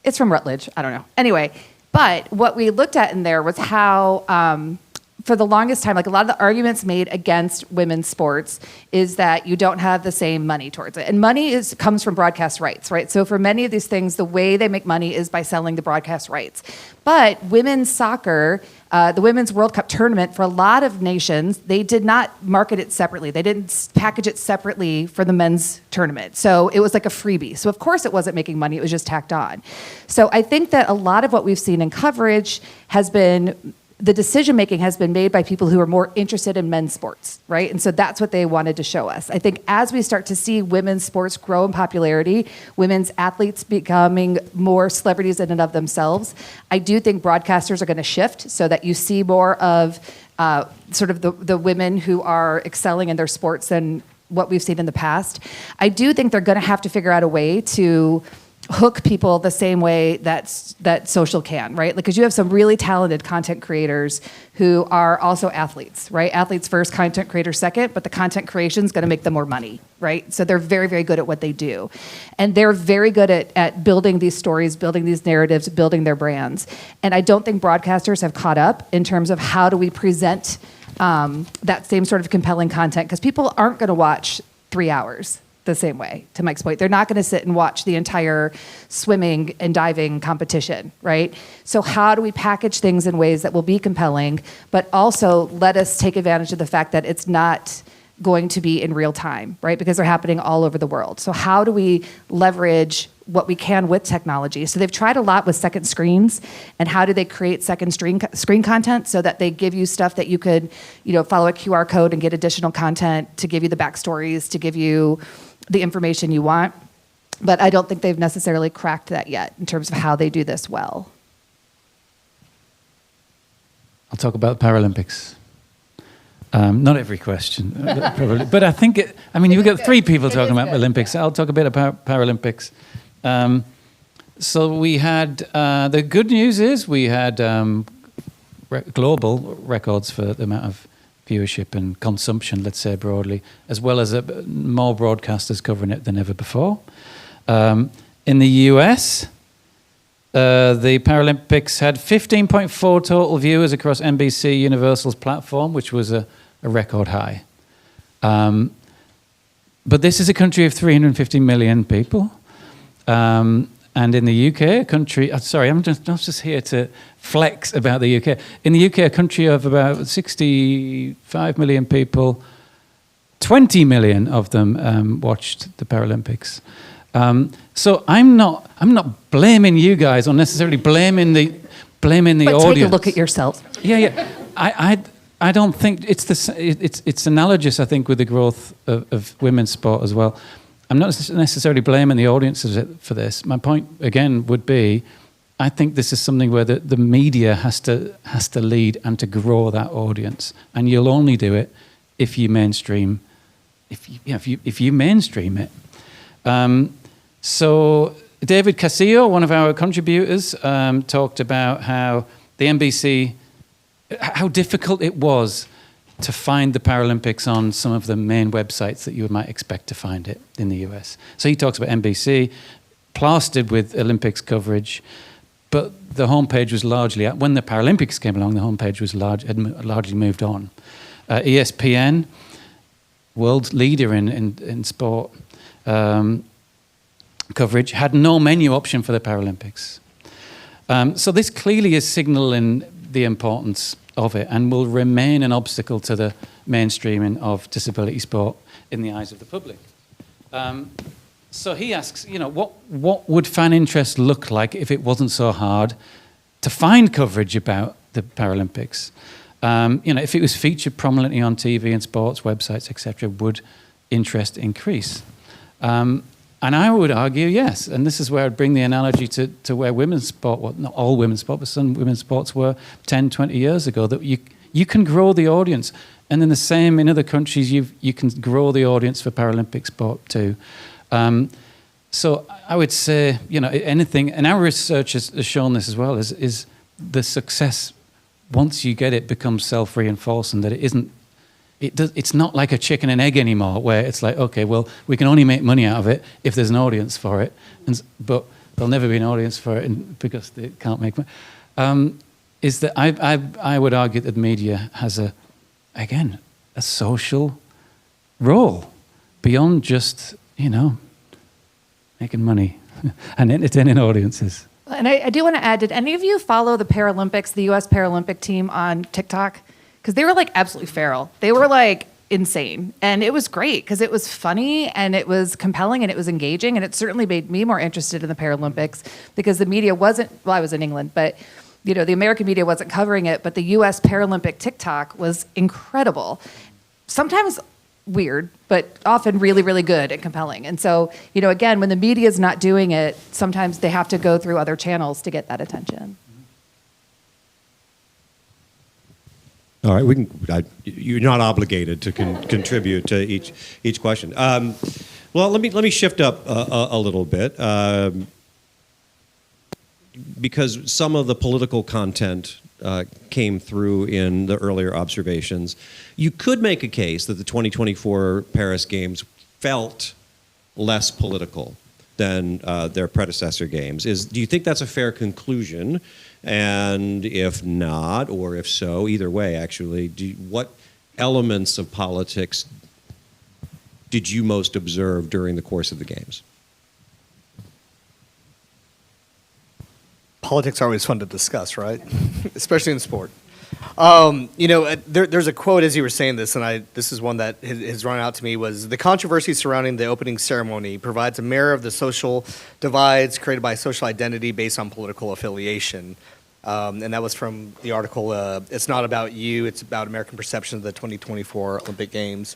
S5: It's from Rutledge. I don't know. Anyway, but what we looked at in there was how. For the longest time, like a lot of the arguments made against women's sports is that you don't have the same money towards it. And money comes from broadcast rights, right? So for many of these things, the way they make money is by selling the broadcast rights. But women's soccer, the Women's World Cup tournament, for a lot of nations, they did not market it separately. They didn't package it separately for the men's tournament. So it was like a freebie. So of course it wasn't making money, it was just tacked on. So I think that a lot of what we've seen in coverage has been the decision-making has been made by people who are more interested in men's sports, right? And so that's what they wanted to show us. I think as we start to see women's sports grow in popularity, women's athletes becoming more celebrities in and of themselves, I do think broadcasters are going to shift so that you see more of sort of the women who are excelling in their sports than what we've seen in the past. I do think they're going to have to figure out a way to hook people the same way that social can, right? Because you have some really talented content creators who are also athletes, right? Athletes first, content creators second, but the content creation is going to make them more money, right? So they're very, very good at what they do. And they're very good at building these stories, building these narratives, building their brands. And I don't think broadcasters have caught up in terms of how do we present that same sort of compelling content, because people aren't going to watch 3 hours the same way, to Mike's point. They're not going to sit and watch the entire swimming and diving competition, right? So how do we package things in ways that will be compelling, but also let us take advantage of the fact that it's not going to be in real time, right? Because they're happening all over the world. So how do we leverage what we can with technology? So they've tried a lot with second screens, and how do they create second screen content so that they give you stuff that you could, follow a QR code and get additional content to give you the backstories, to give you the information you want. But I don't think they've necessarily cracked that yet in terms of how they do this well.
S4: I'll talk about the Paralympics. Not every question, probably. But I think, you've got three people talking about Olympics. I'll talk a bit about Paralympics. So we had, the good news is we had global records for the amount of viewership and consumption, let's say broadly, as well as more broadcasters covering it than ever before. In the US, the Paralympics had 15.4 total viewers across NBC Universal's platform, which was a record high. But this is a country of 350 million people. And in the UK, a country, I'm just here to flex about the UK. In the UK, a country of about 65 million people, 20 million of them watched the Paralympics. So I'm not blaming you guys or necessarily blaming the audience.
S5: But take a look at yourself.
S4: Yeah. I don't think it's analogous, I think, with the growth of women's sport as well. I'm not necessarily blaming the audiences for this. My point, again, would be, I think this is something where the media has to lead and to grow that audience. And you'll only do it if you mainstream, if you mainstream it. So David Casillo, one of our contributors, talked about how the NBC, how difficult it was to find the Paralympics on some of the main websites that you might expect to find it in the US. So he talks about NBC, plastered with Olympics coverage, but the homepage was largely, when the Paralympics came along, the homepage was had largely moved on. ESPN, world leader in sport coverage, had no menu option for the Paralympics. So this clearly is signaling the importance of it and will remain an obstacle to the mainstreaming of disability sport in the eyes of the public. So he asks, what would fan interest look like if it wasn't so hard to find coverage about the Paralympics? If it was featured prominently on TV and sports websites, etc., would interest increase? And I would argue yes. And this is where I'd bring the analogy to where women's sport, well, not all women's sport, but some women's sports were 10, 20 years ago, that you can grow the audience. And then the same in other countries, you can grow the audience for Paralympic sport too. So I would say, anything, and our research has shown this as well, is the success, once you get it, becomes self-reinforcing, that it's not like a chicken and egg anymore, where it's like, okay, well, we can only make money out of it if there's an audience for it, but there'll never be an audience for it because they can't make money. Is that I would argue that the media has a social role beyond just, making money and entertaining audiences.
S5: And I do want to add, did any of you follow the Paralympics, the U.S. Paralympic team on TikTok? Because they were like absolutely feral. They were like insane. And it was great because it was funny and it was compelling and it was engaging. And it certainly made me more interested in the Paralympics because the media wasn't, well, I was in England, but the American media wasn't covering it, but the U.S. Paralympic TikTok was incredible. Sometimes weird, but often really, really good and compelling. And so, again, when the media is not doing it, sometimes they have to go through other channels to get that attention.
S1: All right, you're not obligated to contribute to each question. Well, let me shift up a little bit because some of the political content came through in the earlier observations. You could make a case that the 2024 Paris Games felt less political than their predecessor games. Do you think that's a fair conclusion? And if not, or if so, either way, actually, what elements of politics did you most observe during the course of the games?
S3: Politics are always fun to discuss, right? Especially in sport. There's a quote as you were saying this, and this is one that has run out to me, was the controversy surrounding the opening ceremony provides a mirror of the social divides created by social identity based on political affiliation. And that was from the article, It's Not About You, It's About American Perception of the 2024 Olympic Games.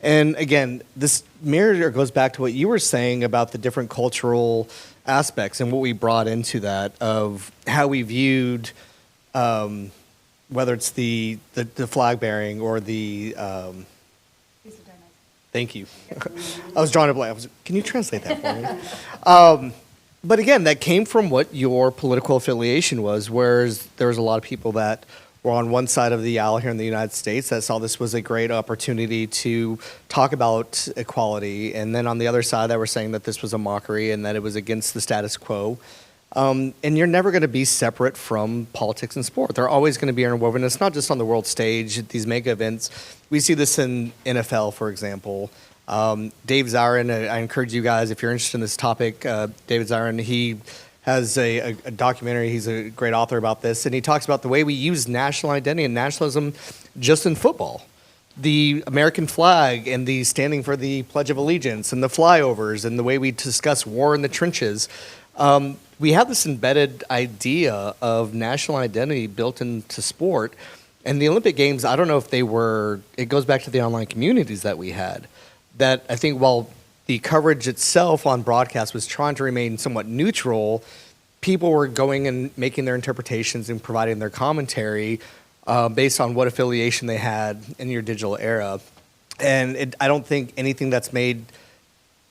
S3: And again, this mirror goes back to what you were saying about the different cultural aspects and what we brought into that of how we viewed whether it's the flag bearing or the thank you. I was drawing a blank. Can you translate that for me? But again, that came from what your political affiliation was, whereas there was a lot of people that were on one side of the aisle here in the United States that saw this was a great opportunity to talk about equality, and then on the other side that were saying that this was a mockery and that it was against the status quo. And you're never going to be separate from politics and sport. They're always going to be interwoven. It's not just on the world stage, these mega events. We see this in NFL, for example. Dave Zirin, I encourage you guys, if you're interested in this topic, David Zirin, he has a documentary. He's a great author about this, and he talks about the way we use national identity and nationalism just in football. The American flag and the standing for the Pledge of Allegiance and the flyovers and the way we discuss war in the trenches. We have this embedded idea of national identity built into sport. And the Olympic Games, I don't know if it goes back to the online communities that we had. That I think while the coverage itself on broadcast was trying to remain somewhat neutral, people were going and making their interpretations and providing their commentary based on what affiliation they had in your digital era. And I don't think anything that's made,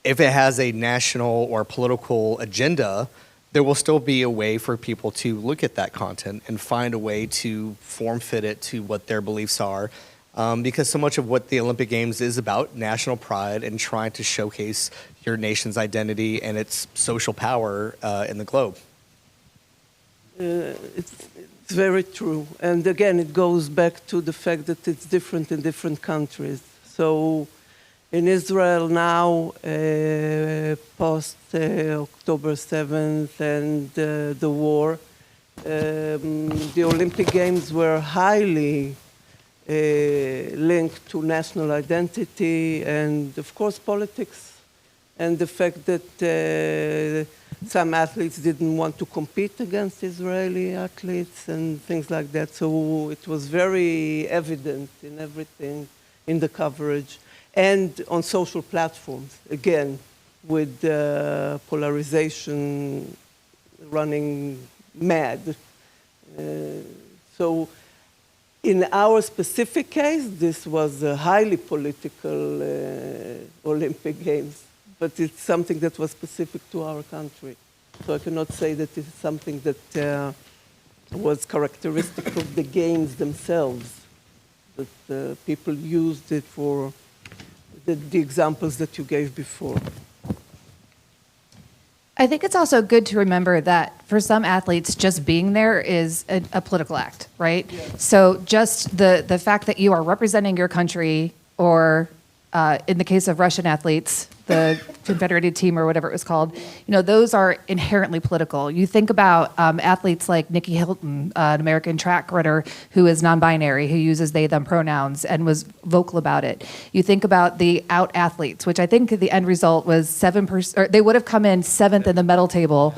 S3: if it has a national or political agenda, there will still be a way for people to look at that content and find a way to form fit it to what their beliefs are. Because so much of what the Olympic Games is about, national pride and trying to showcase your nation's identity and its social power in the globe.
S2: It's very true. And again, it goes back to the fact that it's different in different countries. So in Israel now, post October 7th and the war, the Olympic Games were highly linked to national identity, and of course politics and the fact that some athletes didn't want to compete against Israeli athletes and things like that. So it was very evident in everything, in the coverage, and on social platforms, again, with polarization running mad. So in our specific case, this was a highly political Olympic Games, but it's something that was specific to our country. So I cannot say that it's something that was characteristic of the games themselves, that people used it for the examples that you gave before.
S5: I think it's also good to remember that for some athletes, just being there is a political act, right? Yeah. So just the fact that you are representing your country, or in the case of Russian athletes, the Confederated team or whatever it was called, those are inherently political. You think about athletes like Nikki Hilton, an American track runner who is non-binary, who uses they, them pronouns and was vocal about it. You think about the out athletes, which I think the end result was 7%, or they would have come in 7th in the medal table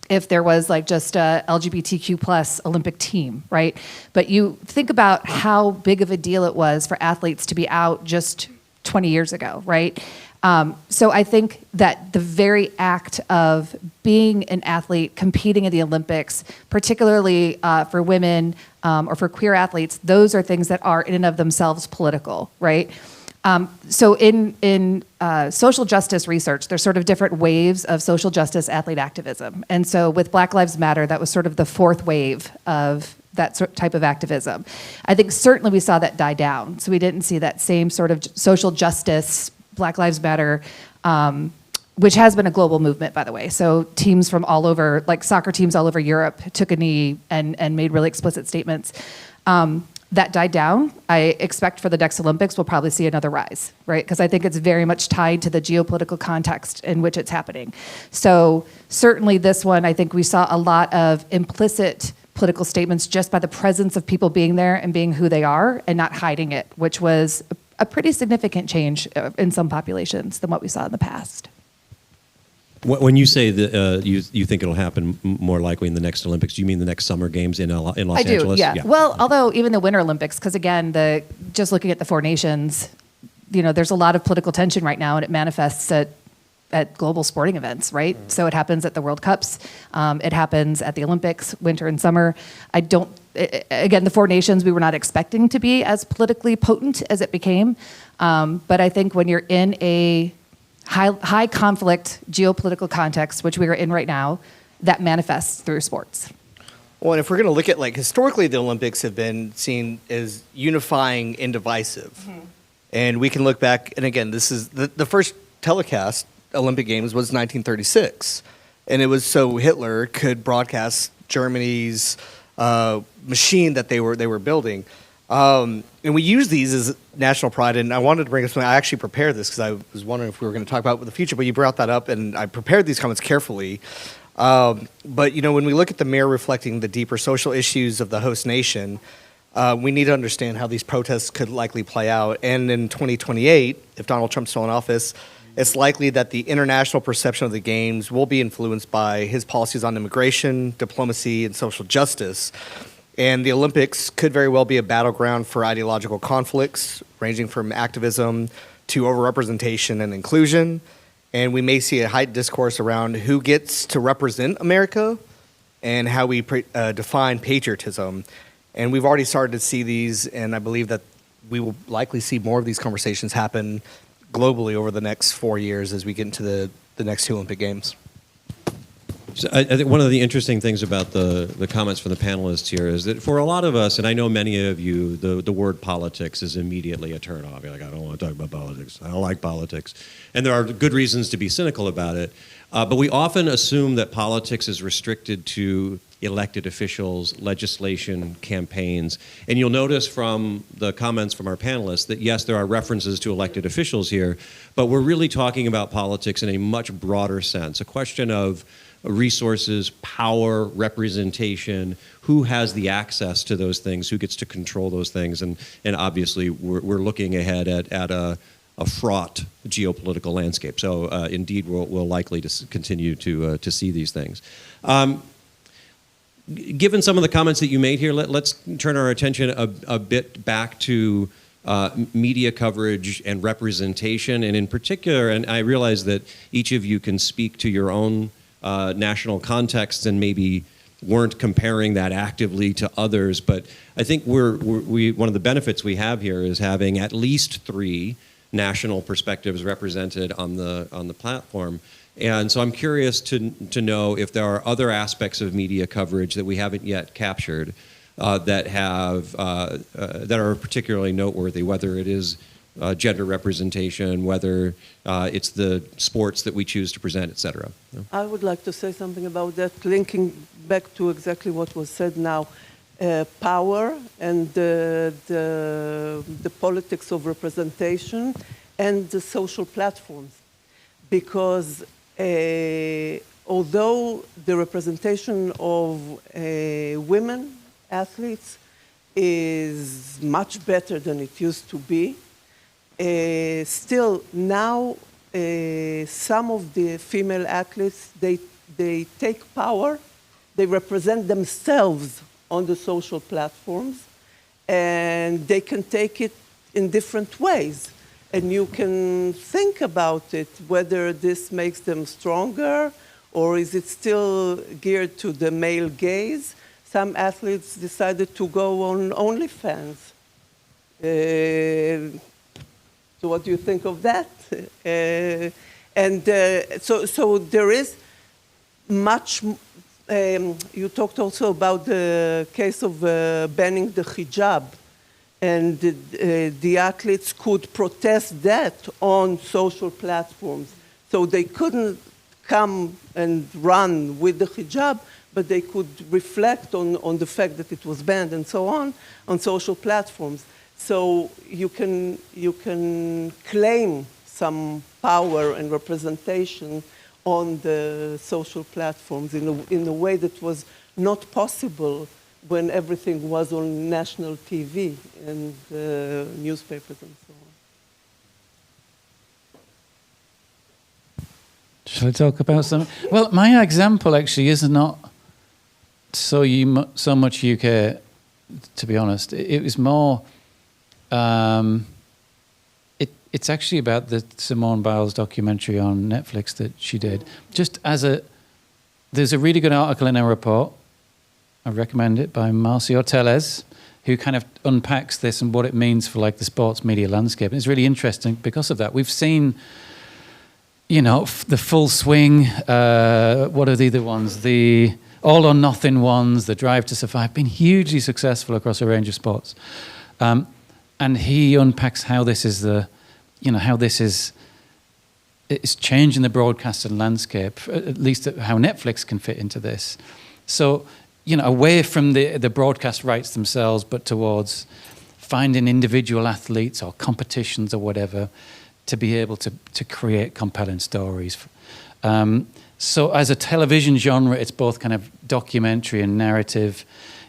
S5: if there was like just a LGBTQ plus Olympic team, right? But you think about how big of a deal it was for athletes to be out just 20 years ago, right? So I think that the very act of being an athlete, competing in the Olympics, particularly for women or for queer athletes, those are things that are in and of themselves political, right? So in social justice research, there's sort of different waves of social justice athlete activism. And so with Black Lives Matter, that was sort of the fourth wave of that type of activism. I think certainly we saw that die down. So we didn't see that same sort of social justice, Black Lives Matter, which has been a global movement, by the way. So teams from all over, like soccer teams all over Europe, took a knee and made really explicit statements. That died down. I expect for the next Olympics, we'll probably see another rise, right? Because I think it's very much tied to the geopolitical context in which it's happening. So certainly this one, I think we saw a lot of implicit political statements just by the presence of people being there and being who they are and not hiding it, which was a pretty significant change in some populations than what we saw in the past.
S1: When you say that you think it'll happen more likely in the next Olympics, do you mean the next Summer Games in Los Angeles?
S5: I do, yeah. Well, although even the Winter Olympics, because again, just looking at the Four Nations, there's a lot of political tension right now, and it manifests at global sporting events, right? Mm-hmm. So it happens at the World Cups, it happens at the Olympics, winter and summer. Again, the Four Nations, we were not expecting to be as politically potent as it became, but I think when you're in a high conflict geopolitical context, which we are in right now, that manifests through sports.
S3: Well, and if we're going to look at, historically the Olympics have been seen as unifying and divisive. Mm-hmm. And we can look back, and again, this is the first telecast Olympic Games was 1936. And it was so Hitler could broadcast Germany's machine that they were building. And we use these as national pride, and I wanted to bring up something. I actually prepared this because I was wondering if we were going to talk about it in the future, but you brought that up, and I prepared these comments carefully. But, when we look at the mirror reflecting the deeper social issues of the host nation, we need to understand how these protests could likely play out. And in 2028, if Donald Trump's still in office, it's likely that the international perception of the Games will be influenced by his policies on immigration, diplomacy, and social justice. And the Olympics could very well be a battleground for ideological conflicts, ranging from activism to overrepresentation and inclusion. And we may see a heightened discourse around who gets to represent America and how we define patriotism. And we've already started to see these, and I believe that we will likely see more of these conversations happen globally over the next 4 years as we get into the next two Olympic Games.
S1: So I think one of the interesting things about the comments from the panelists here is that for a lot of us, and I know many of you, the word politics is immediately a turnoff. You're like, I don't want to talk about politics. I don't like politics. And there are good reasons to be cynical about it. But we often assume that politics is restricted to elected officials, legislation, campaigns. And you'll notice from the comments from our panelists that, yes, there are references to elected officials here, but we're really talking about politics in a much broader sense, a question of resources, power, representation, who has the access to those things, who gets to control those things. And obviously, we're looking ahead at a a fraught geopolitical landscape. So indeed, we'll likely to continue to see these things. Given some of the comments that you made here, let's turn our attention a bit back to media coverage and representation, and in particular, and I realize that each of you can speak to your own national contexts and maybe weren't comparing that actively to others, but I think one of the benefits we have here is having at least 3 national perspectives represented on the platform. And so I'm curious to know if there are other aspects of media coverage that we haven't yet captured that are particularly noteworthy, whether it is gender representation, whether it's the sports that we choose to present, et cetera.
S2: I would like to say something about that, linking back to exactly what was said now. Power and the politics of representation and the social platforms. Because although the representation of women athletes is much better than it used to be, still now some of the female athletes, they take power, they represent themselves on the social platforms, and they can take it in different ways. And you can think about it, whether this makes them stronger, or is it still geared to the male gaze. Some athletes decided to go on OnlyFans. So what do you think of that? So there is much. You talked also about the case of banning the hijab, and the athletes could protest that on social platforms. So they couldn't come and run with the hijab, but they could reflect on the fact that it was banned and so on social platforms. So you can claim some power and representation on the social platforms in a way that was not possible when everything was on national TV and newspapers and so on.
S4: Shall I talk about some? Well, my example actually is not so much UK, to be honest. It was more. It's actually about the Simone Biles documentary on Netflix that she did. There's a really good article in our report. I recommend it, by Marcio Teles, who kind of unpacks this and what it means for like the sports media landscape. And it's really interesting because of that. We've seen, the full swing. What are the other ones? The all or nothing ones, the Drive to Survive, been hugely successful across a range of sports. And he unpacks how this is it's changing the broadcasting landscape, at least how Netflix can fit into this. So, away from the broadcast rights themselves, but towards finding individual athletes or competitions or whatever to be able to create compelling stories. So as a television genre, it's both kind of documentary and narrative.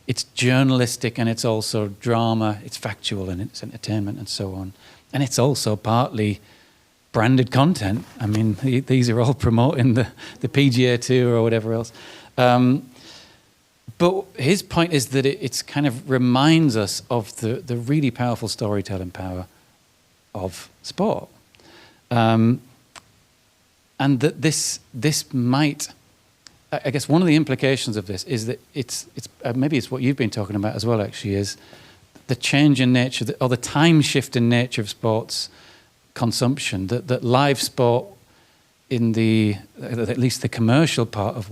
S4: It's journalistic and it's also drama. It's factual and it's entertainment and so on. And it's also partly branded content. I mean, these are all promoting the PGA Tour or whatever else. But his point is that it's kind of reminds us of the really powerful storytelling power of sport. And that this might, I guess one of the implications of this is that it's maybe it's what you've been talking about as well, actually, is the change in nature, or the time shift in nature of sports consumption, that live sport in at least the commercial part of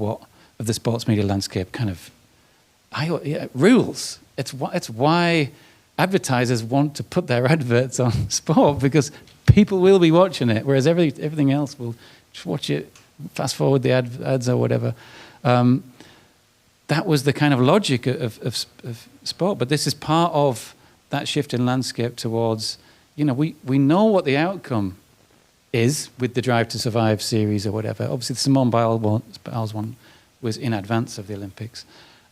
S4: the sports media landscape kind of rules. It's why advertisers want to put their adverts on sport, because people will be watching it, whereas everything else will just watch it, fast forward the ads or whatever. That was the kind of logic of sport, but this is part of that shift in landscape towards, we know what the outcome is with the Drive to Survive series or whatever. Obviously, the Simone Biles one was in advance of the Olympics.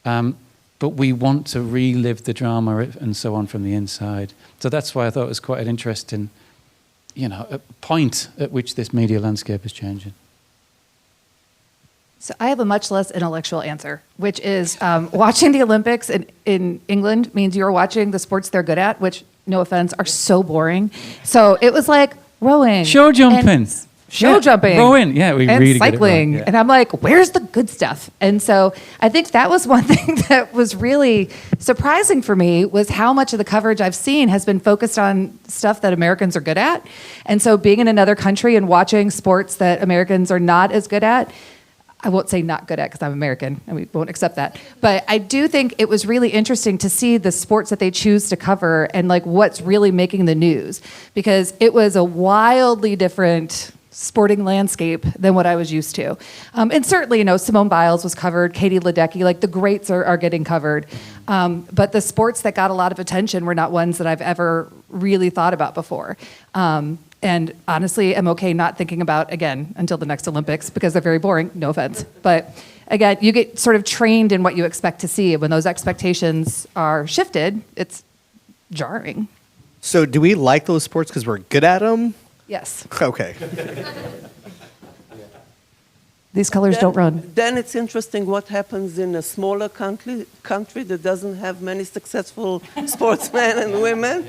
S4: But we want to relive the drama and so on from the inside. So that's why I thought it was quite an interesting a point at which this media landscape is changing?
S5: So I have a much less intellectual answer, which is watching the Olympics in England means you're watching the sports they're good at, which, no offense, are so boring. So it was like rowing.
S4: Show jumping.
S5: Show jumping.
S4: Rowing. Yeah, we
S5: and
S4: really
S5: cycling.
S4: get it right. Yeah.
S5: And I'm like, where's the good stuff? And so I think that was one thing that was really surprising for me was how much of the coverage I've seen has been focused on stuff that Americans are good at. And so being in another country and watching sports that Americans are not as good at, I won't say not good at because I'm American and we won't accept that. But I do think it was really interesting to see the sports that they choose to cover and like what's really making the news, because it was a wildly different sporting landscape than what I was used to. And certainly, Simone Biles was covered, Katie Ledecky, like the greats are getting covered. But the sports that got a lot of attention were not ones that I've ever really thought about before. And honestly, I'm okay not thinking about, again, until the next Olympics, because they're very boring, no offense. But again, you get sort of trained in what you expect to see. When those expectations are shifted, it's jarring.
S3: So do we like those sports because we're good at them?
S5: Yes.
S3: Okay.
S5: These colors don't run.
S2: Then it's interesting what happens in a smaller country that doesn't have many successful sportsmen and women.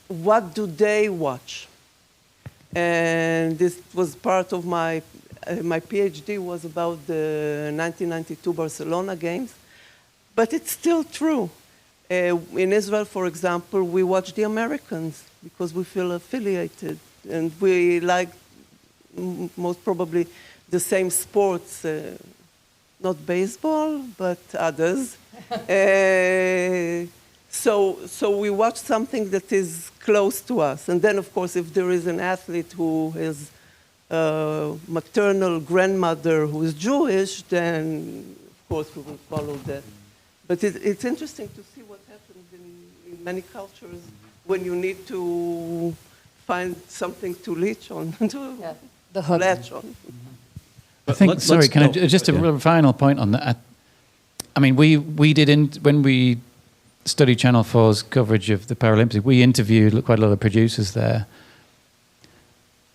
S2: What do they watch? And this was part of my PhD was about the 1992 Barcelona Games. But it's still true. In Israel, for example, we watch the Americans because we feel affiliated. And we like most probably the same sports, not baseball, but others. So we watch something that is close to us. And then, of course, if there is an athlete who is maternal grandmother who is Jewish, then, of course, we will follow that. But it's interesting to see what happens in many cultures when you need to find something to latch on,
S5: The hook.
S2: latch on.
S4: I think, just a
S1: yeah.
S4: real final point on that. I mean, we did, when we studied Channel 4's coverage of the Paralympics, we interviewed quite a lot of producers there.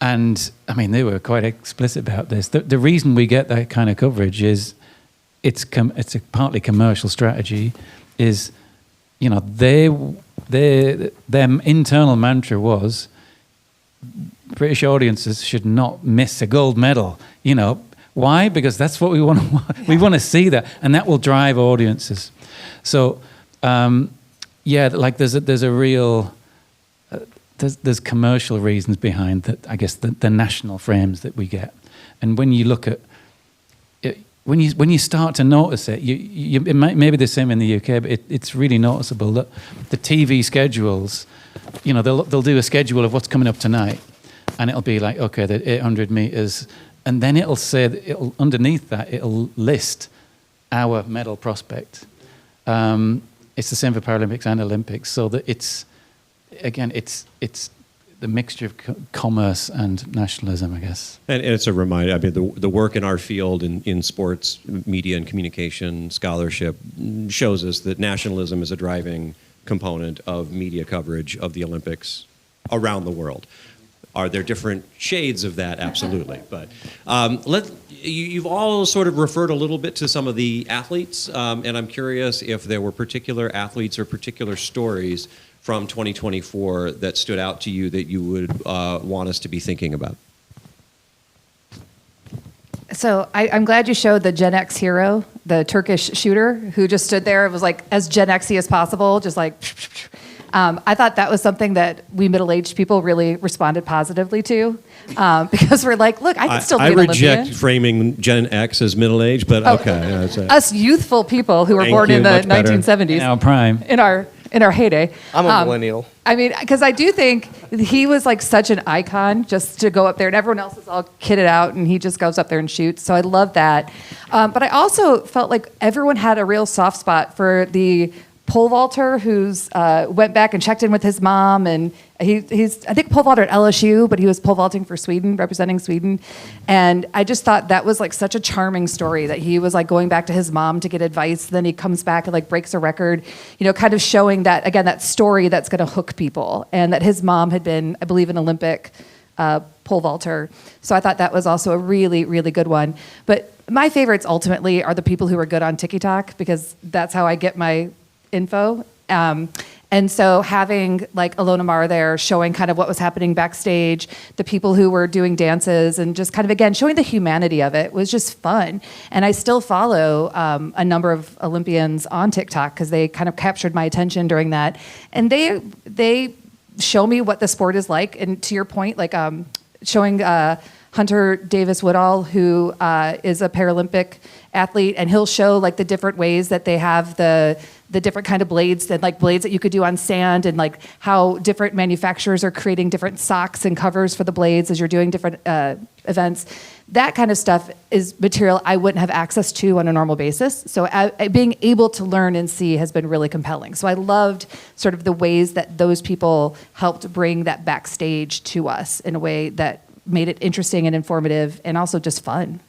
S4: And, I mean, they were quite explicit about this. The reason we get that kind of coverage is it's a partly commercial strategy, is, their internal mantra was British audiences should not miss a gold medal. Why? Because that's what we want to. We want to see that, and that will drive audiences. So, there's a real there's commercial reasons behind that. I guess the national frames that we get, and when you look at it, when you start to notice it, it may be the same in the UK, but it's really noticeable that the TV schedules, they'll do a schedule of what's coming up tonight, and it'll be like, okay, the 800 meters. And then it'll say, underneath that, it'll list our medal prospect. It's the same for Paralympics and Olympics. So that it's the mixture of commerce and nationalism, I guess.
S1: And it's a reminder. I mean, the work in our field in sports, media, and communication scholarship shows us that nationalism is a driving component of media coverage of the Olympics around the world. Are there different shades of that? Absolutely. But you've all sort of referred a little bit to some of the athletes, and I'm curious if there were particular athletes or particular stories from 2024 that stood out to you that you would want us to be thinking about.
S5: So I'm glad you showed the Gen X hero, the Turkish shooter, who just stood there and was like as Gen X-y as possible, just like... I thought that was something that we middle-aged people really responded positively to, because we're like, look, I can still be an Olympian.
S1: I reject framing Gen X as middle-aged, but okay.
S5: Us youthful people who were born in the 1970s.
S4: In our prime.
S5: In our heyday.
S3: I'm a millennial.
S5: I mean, because I do think he was like such an icon just to go up there, and everyone else is all kitted out, and he just goes up there and shoots. So I love that. But I also felt like everyone had a real soft spot for the pole vaulter who's went back and checked in with his mom, and he's I think pole vaulter at LSU, but he was pole vaulting for Sweden, representing Sweden. And I just thought that was like such a charming story that he was like going back to his mom to get advice. Then he comes back and like breaks a record, kind of showing that, again, that story that's going to hook people, and that his mom had been, I believe, an Olympic pole vaulter. So I thought that was also a really, really good one. But my favorites ultimately are the people who are good on TikTok, because that's how I get my info. And so having like Ilona Maher there showing kind of what was happening backstage, the people who were doing dances, and just kind of, again, showing the humanity of it was just fun. And I still follow a number of Olympians on TikTok because they kind of captured my attention during that. And they show me what the sport is like. And to your point, like showing Hunter Davis Woodall, who is a Paralympic athlete, and he'll show like the different ways that they have the different kind of blades, that like blades that you could do on sand, and like how different manufacturers are creating different socks and covers for the blades as you're doing different events. That kind of stuff is material I wouldn't have access to on a normal basis. So being able to learn and see has been really compelling. So I loved sort of the ways that those people helped bring that backstage to us in a way that made it interesting and informative, and also just fun.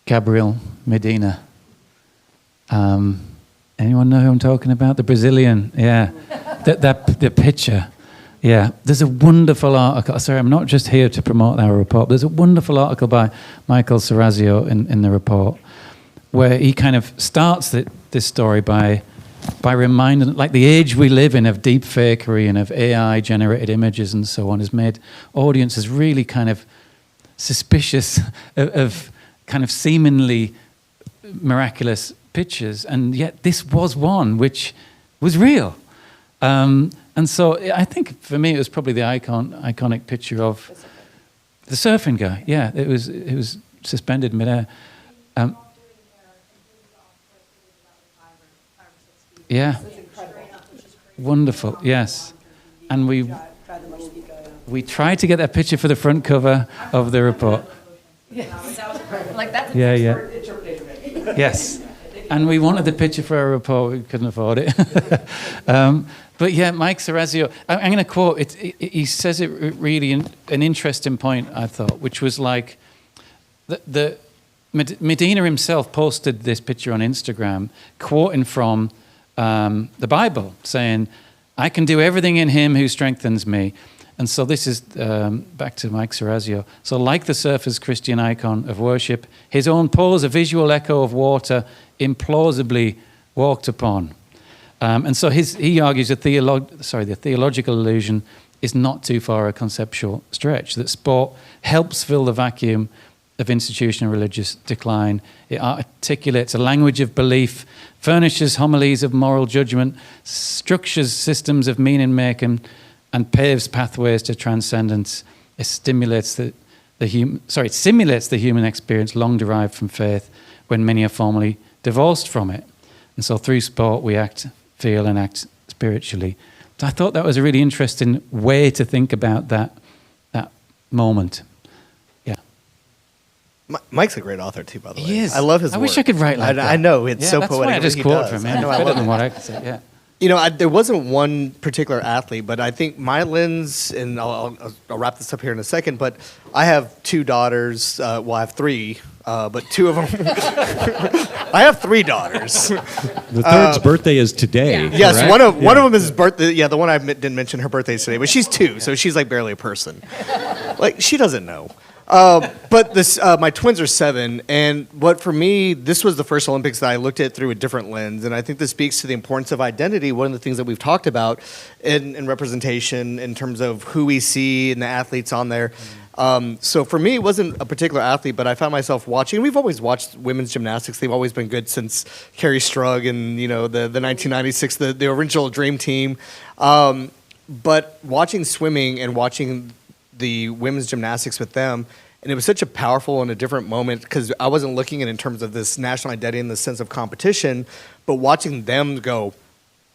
S4: Gabriel Medina. Anyone know who I'm talking about? The Brazilian, yeah. The picture, yeah. There's a wonderful article. Sorry, I'm not just here to promote our report. There's a wonderful article by Michael Serrazio in the report, where he kind of starts this story by reminding, like, the age we live in of deep fakery and of AI-generated images and so on has made audiences really kind of suspicious of kind of seemingly miraculous pictures, and yet this was one which was real. And so I think for me it was probably the iconic picture of the surfing guy. Yeah, it was suspended midair. Yeah, wonderful. Yes, and we tried to get that picture for the front cover of the report.
S5: Like that's
S4: Yeah. Yes. And we wanted the picture for our report. We couldn't afford it. But yeah, Mike Serrazio, I'm going to quote it. He says it really an interesting point, I thought, which was like the Medina himself posted this picture on Instagram, quoting from the Bible, saying, "I can do everything in him who strengthens me." And so this is back to Mike Serrazio. So like the surfer's Christian icon of worship, his own pose, a visual echo of water, implausibly walked upon. And so he argues that the theological illusion is not too far a conceptual stretch, that sport helps fill the vacuum of institutional religious decline. It articulates a language of belief, furnishes homilies of moral judgment, structures systems of meaning-making, and paves pathways to transcendence. It simulates the human experience long derived from faith, when many are formerly divorced from it. And so through sport we act, feel, and act spiritually. So I thought that was a really interesting way to think about that moment. Yeah.
S3: Mike's a great author too, by the way.
S4: He is.
S3: I love his work.
S4: I wish I could write like that.
S3: I know, it's so
S4: that's
S3: poetic.
S4: Why I just
S3: he
S4: quoted
S3: does.
S4: from him.
S3: I know,
S4: It's
S3: I
S4: better
S3: love
S4: than
S3: it.
S4: what I could say, yeah.
S3: You know, there wasn't one particular athlete, but I think my lens, and I'll wrap this up here in a second, but I have two daughters. Well, I have three, but two of them. I have three daughters.
S1: The third's birthday is today.
S3: Yes,
S1: correct?
S3: one of them is his birthday. Yeah, the one I didn't mention, her birthday's today, but she's two, so she's like barely a person. Like, she doesn't know. But this, my twins are 7, and what for me, this was the first Olympics that I looked at through a different lens, and I think this speaks to the importance of identity. One of the things that we've talked about in representation, in terms of who we see and the athletes on there. So for me, it wasn't a particular athlete, but I found myself watching. We've always watched women's gymnastics; they've always been good since Carrie Strug and the 1996, the original Dream Team. But watching swimming and watching the women's gymnastics with them, and it was such a powerful and a different moment, because I wasn't looking at it in terms of this national identity and the sense of competition, but watching them go,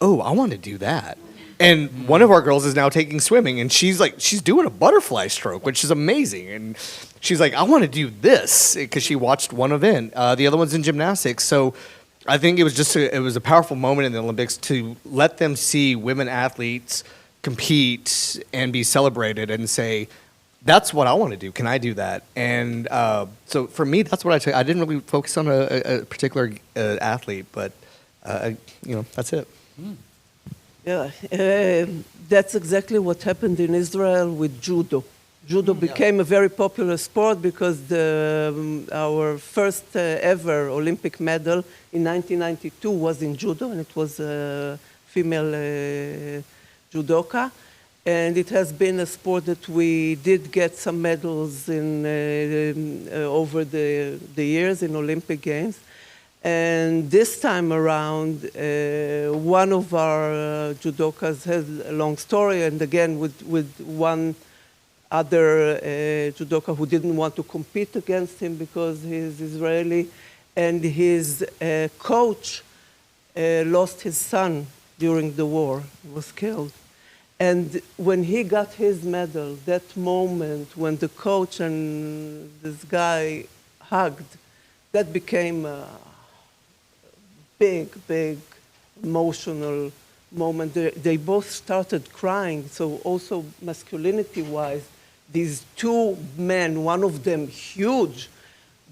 S3: oh, I want to do that. And one of our girls is now taking swimming, and she's doing a butterfly stroke, which is amazing. And she's like, I want to do this, because she watched one event. The other one's in gymnastics. So I think it was just it was a powerful moment in the Olympics to let them see women athletes compete and be celebrated and say, that's what I want to do. Can I do that? And so for me, that's what I took. I didn't really focus on a particular athlete, but that's it.
S2: Yeah, that's exactly what happened in Israel with judo. Judo became a very popular sport because our first ever Olympic medal in 1992 was in judo, and it was a female judoka. And it has been a sport that we did get some medals in over the years in Olympic Games. And this time around, one of our judokas has a long story, and again with one other judoka who didn't want to compete against him because he's Israeli, and his coach lost his son during the war, he was killed. And when he got his medal, that moment when the coach and this guy hugged, that became a big, big emotional moment. They both started crying. So also masculinity-wise, these two men, one of them huge,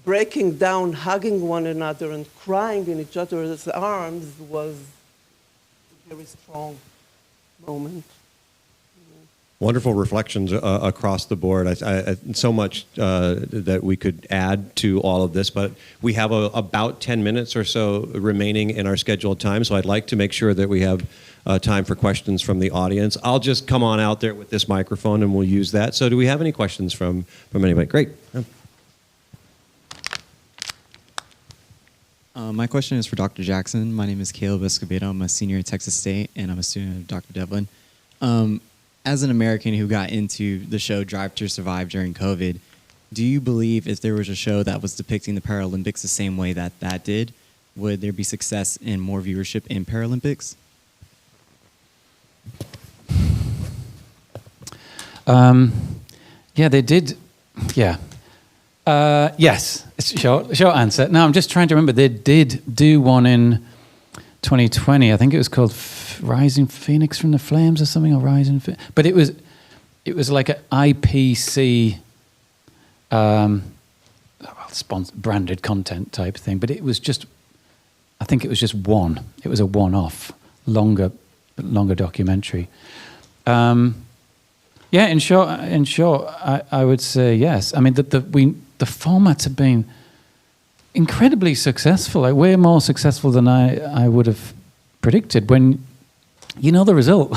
S2: breaking down, hugging one another and crying in each other's arms was a very strong moment.
S1: Wonderful reflections across the board. So much that we could add to all of this, but we have about 10 minutes or so remaining in our scheduled time, so I'd like to make sure that we have time for questions from the audience. I'll just come on out there with this microphone and we'll use that. So do we have any questions from anybody? Great.
S6: My question is for Dr. Jackson. My name is Caleb Escobedo. I'm a senior at Texas State, and I'm a student of Dr. Devlin. As an American who got into the show Drive to Survive during COVID, do you believe if there was a show that was depicting the Paralympics the same way that did, would there be success and more viewership in Paralympics?
S4: Yeah, they did. Yeah. Yes. It's a short answer. Now, I'm just trying to remember. They did do one in 2020. I think it was called Rising Phoenix from the Flames or something, or Rising. But it was like an IPC branded content type thing. But it was just, I think it was just one. It was a one-off, longer documentary. Yeah, in short, I would say yes. I mean, the formats have been incredibly successful, like way more successful than I would have predicted when you know the result.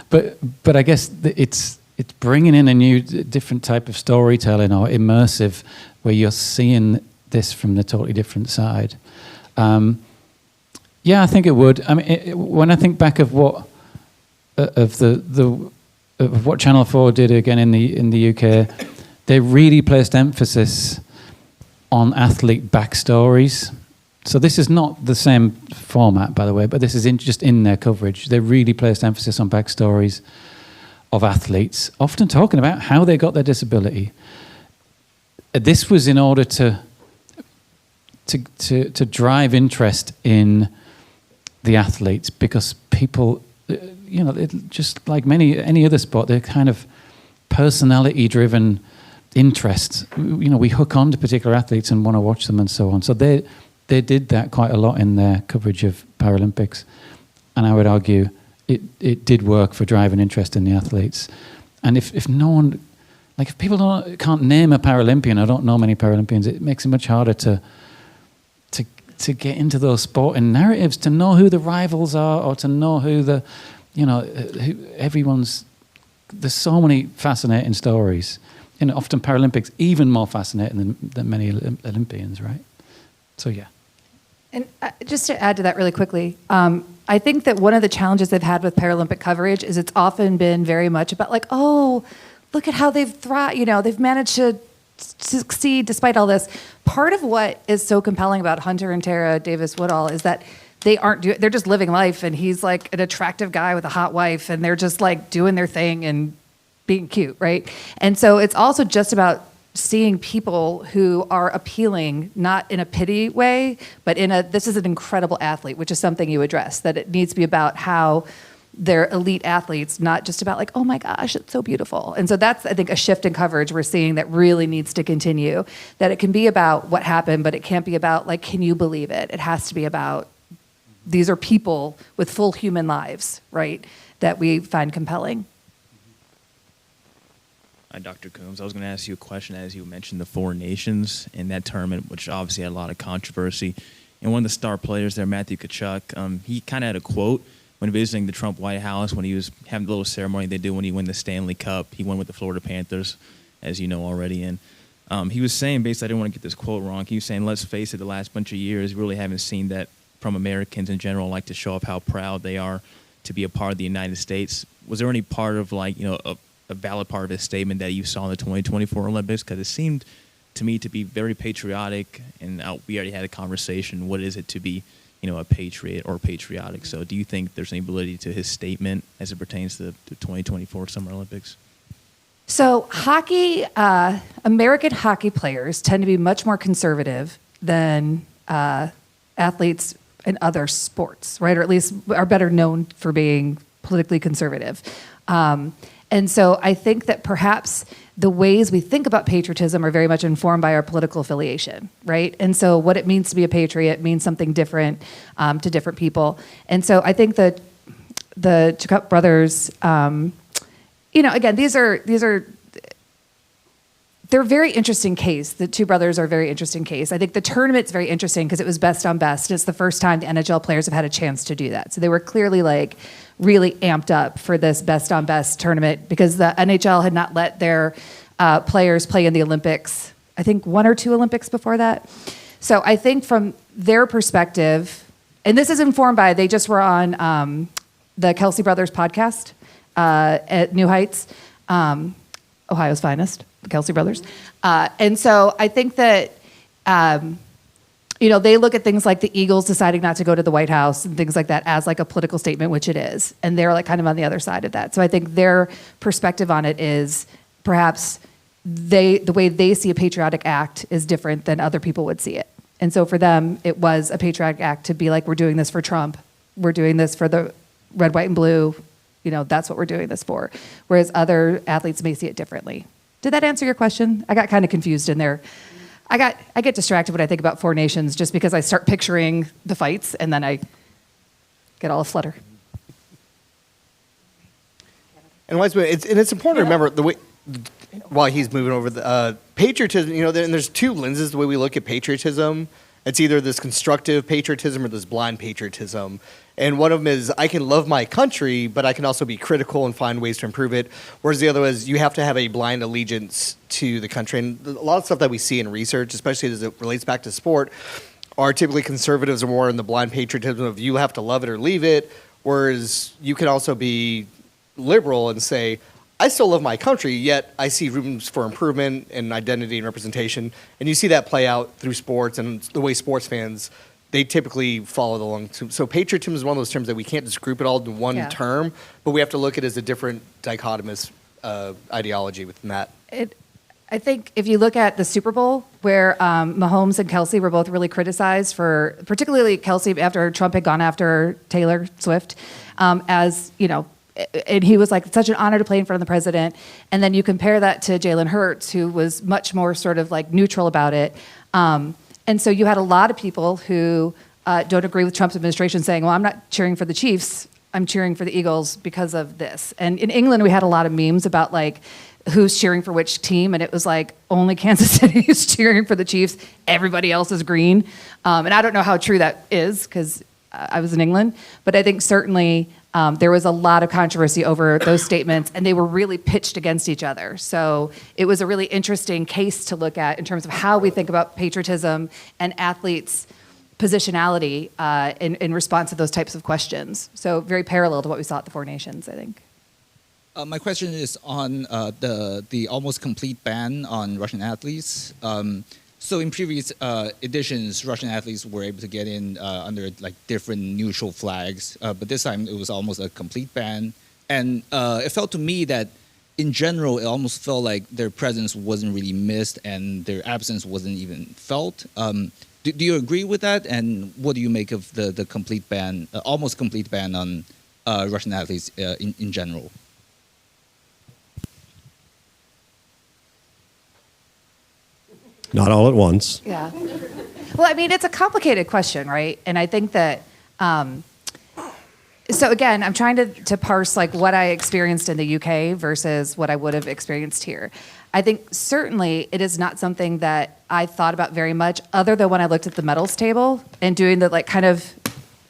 S4: but I guess it's bringing in a new, different type of storytelling or immersive, where you're seeing this from the totally different side. Yeah, I think it would. I mean, when I think back of what of what Channel 4 did again in the UK, they really placed emphasis on athlete backstories. So this is not the same format, by the way, but this is just in their coverage. They really placed emphasis on backstories of athletes, often talking about how they got their disability. This was in order to drive interest in the athletes, because people, just like any other sport, they're kind of personality-driven interests. We hook on to particular athletes and want to watch them and so on. So they did that quite a lot in their coverage of Paralympics, and I would argue it did work for driving interest in the athletes. And if no one, like if people can't name a Paralympian or don't know many Paralympians, it makes it much harder to get into those sporting narratives, to know who the rivals are, or to know who who everyone's. There's so many fascinating stories. Often Paralympics even more fascinating than many Olympians, right? So yeah.
S5: And just to add to that really quickly, I think that one of the challenges they've had with Paralympic coverage is it's often been very much about like, oh, look at how they've thrived. They've managed to succeed despite all this. Part of what is so compelling about Hunter and Tara Davis-Woodall is that they're just living life, and he's like an attractive guy with a hot wife, and they're just like doing their thing and being cute, right? And so it's also just about seeing people who are appealing, not in a pity way, but in a, this is an incredible athlete, which is something you address, that it needs to be about how they're elite athletes, not just about like, oh my gosh, it's so beautiful. And so that's, I think, a shift in coverage we're seeing that really needs to continue, that it can be about what happened, but it can't be about like, can you believe it? It has to be about, these are people with full human lives, right, that we find compelling.
S7: Hi, Dr. Coombs. I was going to ask you a question as you mentioned the Four Nations in that tournament, which obviously had a lot of controversy. And one of the star players there, Matthew Tkachuk, he kind of had a quote when visiting the Trump White House, when he was having the little ceremony they do when he won the Stanley Cup. He won with the Florida Panthers, as you know already. And he was saying, basically, I didn't want to get this quote wrong, he was saying, let's face it, the last bunch of years, we really haven't seen that from Americans in general, like to show off how proud they are to be a part of the United States. Was there any part of, like, you know, a valid part of his statement that you saw in the 2024 Olympics? Because it seemed to me to be very patriotic, and we already had a conversation. What is it to be, you know, a patriot or patriotic? So do you think there's any validity to his statement as it pertains to the 2024 Summer Olympics?
S5: So hockey, American hockey players tend to be much more conservative than athletes in other sports, right? Or at least are better known for being politically conservative. And so I think that perhaps the ways we think about patriotism are very much informed by our political affiliation, right? And so what it means to be a patriot means something different to different people. And so I think that the Tkachuk brothers, you know, again, they're a very interesting case. The two brothers are a very interesting case. I think the tournament's very interesting because it was best on best. It's the first time the NHL players have had a chance to do that. So they were clearly like really amped up for this best on best tournament because the NHL had not let their players play in the Olympics, I think 1 or 2 Olympics before that. So I think from their perspective, and this is informed by, they just were on the Kelsey Brothers podcast at New Heights, Ohio's finest, the Kelsey Brothers. And so I think that, you know, they look at things like the Eagles deciding not to go to the White House and things like that as like a political statement, which it is. And they're like kind of on the other side of that. So I think their perspective on it is perhaps the way they see a patriotic act is different than other people would see it. And so for them, it was a patriotic act to be like, we're doing this for Trump. We're doing this for the red, white, and blue. You know, that's what we're doing this for. Whereas other athletes may see it differently. Did that answer your question? I got kind of confused in there. I get distracted when I think about Four Nations just because I start picturing the fights and then I get all aflutter.
S3: And it's important to remember the way, while he's moving over, the patriotism, you know, and there's two lenses the way we look at patriotism. It's either this constructive patriotism or this blind patriotism. And one of them is, I can love my country, but I can also be critical and find ways to improve it. Whereas the other is, you have to have a blind allegiance to the country. And a lot of stuff that we see in research, especially as it relates back to sport, are typically conservatives are more in the blind patriotism of you have to love it or leave it. Whereas you can also be liberal and say, I still love my country, yet I see rooms for improvement and identity and representation. And you see that play out through sports and the way sports fans, they typically follow along. So patriotism is one of those terms that we can't just group it all in one term, but we have to look at it as a different dichotomous ideology within that.
S5: I think if you look at the Super Bowl, where Mahomes and Kelsey were both really criticized for, particularly Kelsey after Trump had gone after Taylor Swift, as, you know, and he was like, it's such an honor to play in front of the president. And then you compare that to Jalen Hurts, who was much more sort of like neutral about it. And so you had a lot of people who don't agree with Trump's administration saying, well, I'm not cheering for the Chiefs, I'm cheering for the Eagles because of this. And in England, we had a lot of memes about like who's cheering for which team. And it was like only Kansas City is cheering for the Chiefs. Everybody else is green. And I don't know how true that is because I was in England. But I think certainly there was a lot of controversy over those statements, and they were really pitched against each other. So it was a really interesting case to look at in terms of how we think about patriotism and athletes' positionality in response to those types of questions. So very parallel to what we saw at the Four Nations, I think.
S8: My question is on the almost complete ban on Russian athletes. So in previous editions, Russian athletes were able to get in under like different neutral flags, but this time it was almost a complete ban. And it felt to me that in general, it almost felt like their presence wasn't really missed and their absence wasn't even felt. Do you agree with that? And what do you make of the complete ban, almost complete ban on Russian athletes in general?
S1: Not all at once.
S5: Yeah. Well, I mean, it's a complicated question, right? And I think that, so again, I'm trying to parse like what I experienced in the UK versus what I would have experienced here. I think certainly it is not something that I thought about very much other than when I looked at the medals table and doing the like kind of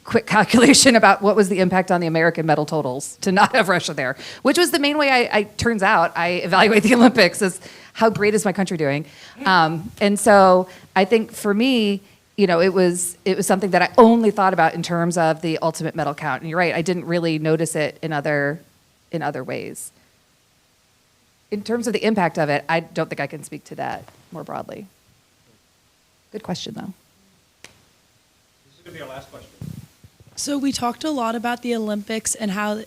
S5: quick calculation about what was the impact on the American medal totals to not have Russia there, which was the main way I turns out, I evaluate the Olympics is how great is my country doing? And so I think for me, you know, it was something that I only thought about in terms of the ultimate medal count. And you're right, I didn't really notice it in other ways. In terms of the impact of it, I don't think I can speak to that more broadly. Good question, though.
S1: This is going to be our last question.
S9: So we talked a lot about the Olympics and how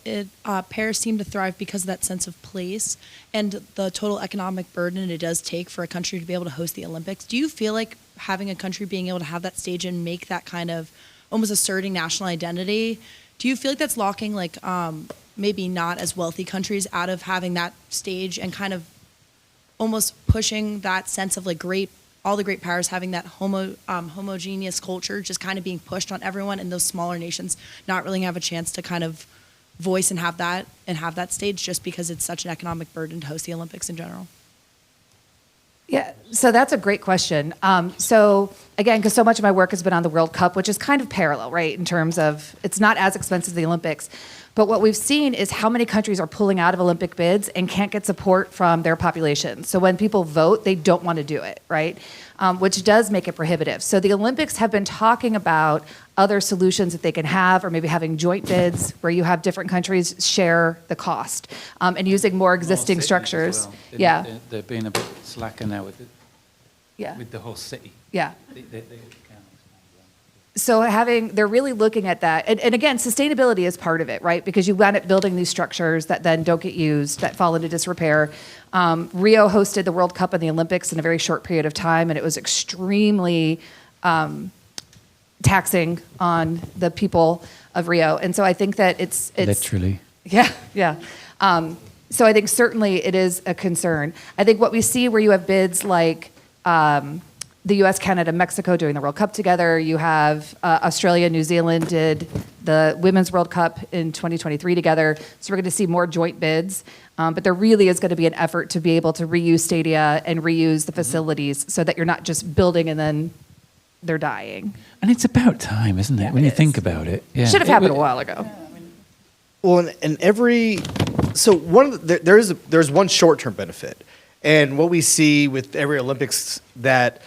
S9: Paris seemed to thrive because of that sense of place and the total economic burden it does take for a country to be able to host the Olympics. Do you feel like having a country being able to have that stage and make that kind of almost asserting national identity, do you feel like that's locking like maybe not as wealthy countries out of having that stage and kind of almost pushing that sense of like all the great powers having that homogeneous culture just kind of being pushed on everyone, and those smaller nations not really have a chance to kind of voice and have that stage just because it's such an economic burden to host the Olympics in general?
S5: Yeah, so that's a great question. So again, because so much of my work has been on the World Cup, which is kind of parallel, right, in terms of it's not as expensive as the Olympics. But what we've seen is how many countries are pulling out of Olympic bids and can't get support from their population. So when people vote, they don't want to do it, right? Which does make it prohibitive. So the Olympics have been talking about other solutions that they can have, or maybe having joint bids where you have different countries share the cost, and using more existing structures.
S4: Well.
S5: Yeah.
S4: They're being a bit slacker now with it.
S5: Yeah.
S4: With the whole city.
S5: Yeah.
S4: They can
S5: So they're really looking at that. And again, sustainability is part of it, right? Because you wind up building these structures that then don't get used, that fall into disrepair. Rio hosted the World Cup and the Olympics in a very short period of time, and it was extremely taxing on the people of Rio. And so I think that it's
S4: literally.
S5: Yeah, yeah. So I think certainly it is a concern. I think what we see where you have bids like the U.S., Canada, Mexico doing the World Cup together. You have Australia, New Zealand did the Women's World Cup in 2023 together. So we're going to see more joint bids. But there really is going to be an effort to be able to reuse stadia and reuse the facilities so that you're not just building and then they're dying.
S4: And it's about time, isn't it? When you think about it. Yeah.
S5: Should have happened a while ago.
S3: Well, and there's one short-term benefit, and what we see with every Olympics that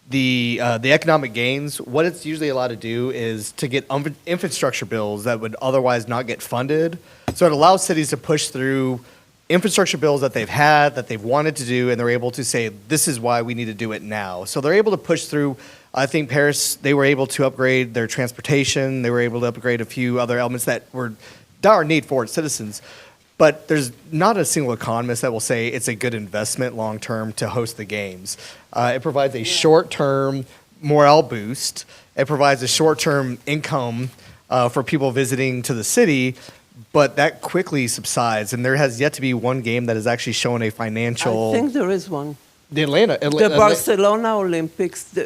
S3: the economic gains, what it's usually allowed to do is to get infrastructure bills that would otherwise not get funded. So it allows cities to push through infrastructure bills that they've had, that they've wanted to do, and they're able to say, this is why we need to do it now. So they're able to push through. I think Paris, they were able to upgrade their transportation. They were able to upgrade a few other elements that were dire need for its citizens. But there's not a single economist that will say it's a good investment long-term to host the games. It provides a short-term morale boost. It provides a short-term income for people visiting to the city, but that quickly subsides. And there has yet to be one game that has actually shown a financial...
S2: I think there is one.
S3: The
S2: Barcelona Olympics,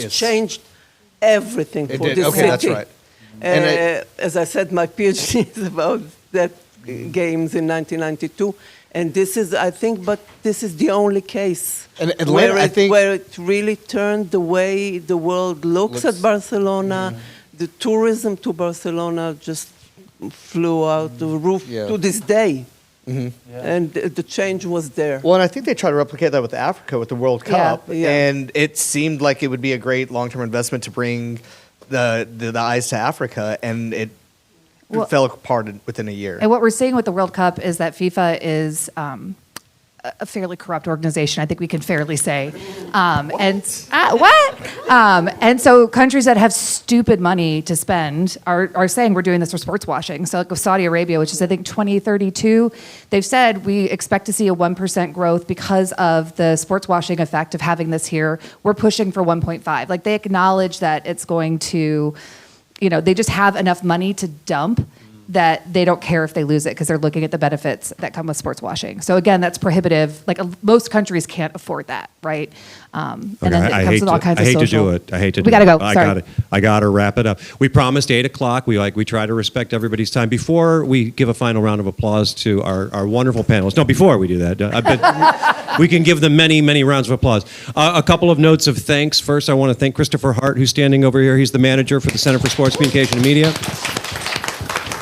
S2: changed everything for the
S3: okay,
S2: city.
S3: That's right.
S2: As I said, my PhD is about that games in 1992, and this is, I think, but this is the only case where it really turned the way the world looks at Barcelona. Mm-hmm. The tourism to Barcelona just flew out the roof to this day. Mm-hmm. Yeah. And the change was there.
S3: Well, and I think they try to replicate that with Africa, with the World Cup, and it seemed like it would be a great long-term investment to bring the eyes to Africa, and it fell apart within a year.
S5: And what we're seeing with the World Cup is that FIFA is a fairly corrupt organization. I think we can fairly say. And so countries that have stupid money to spend are saying we're doing this for sports washing. So like with Saudi Arabia, which is I think 2032, they've said we expect to see a 1% growth because of the sports washing effect of having this here. We're pushing for 1.5. Like they acknowledge that it's going to, they just have enough money to dump that they don't care if they lose it because they're looking at the benefits that come with sports washing. So again, that's prohibitive. Like most countries can't afford that, right? And then it comes with all kinds of social.
S1: I hate to do it. I hate to do it.
S5: We gotta go. Sorry.
S1: I gotta wrap it up. We promised 8 o'clock. We try to respect everybody's time. Before we give a final round of applause to our wonderful panelists. No, before we do that, we can give them many, many rounds of applause. A couple of notes of thanks. First, I want to thank Christopher Hart, who's standing over here. He's the manager for the Center for Sports Communication and Media.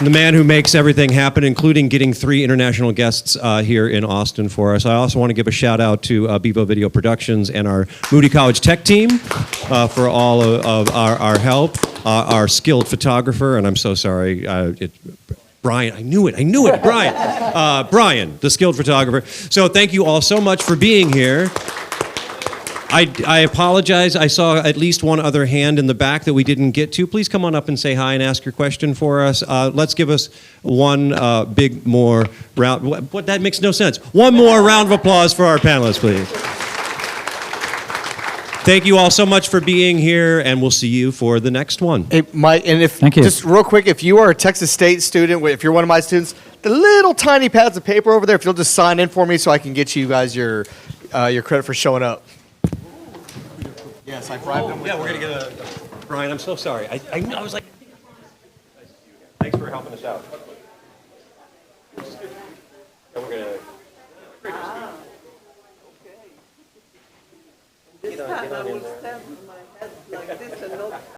S1: The man who makes everything happen, including getting 3 international guests here in Austin for us. I also want to give a shout out to Bevo Video Productions and our Moody College Tech team for all of our help. Our skilled photographer, and I'm so sorry, Brian, I knew it, Brian. Brian, the skilled photographer. So thank you all so much for being here. I apologize. I saw at least one other hand in the back that we didn't get to. Please come on up and say hi and ask your question for us. Let's give us one big more round. What? That makes no sense. One more round of applause for our panelists, please. Thank you all so much for being here, and we'll see you for the next one.
S3: Hey, Mike, and
S4: Thank you.
S3: Just real quick, if you are a Texas State student, if you're one of my students, the little tiny pads of paper over there, if you'll just sign in for me so I can get you guys your credit for showing up. Yes, I bribed them.
S1: Yeah, we're going to get a... Brian, I'm so sorry. I know, I was like... Thanks for helping us out. And we're going to...
S2: This time I will stand with my head like this and not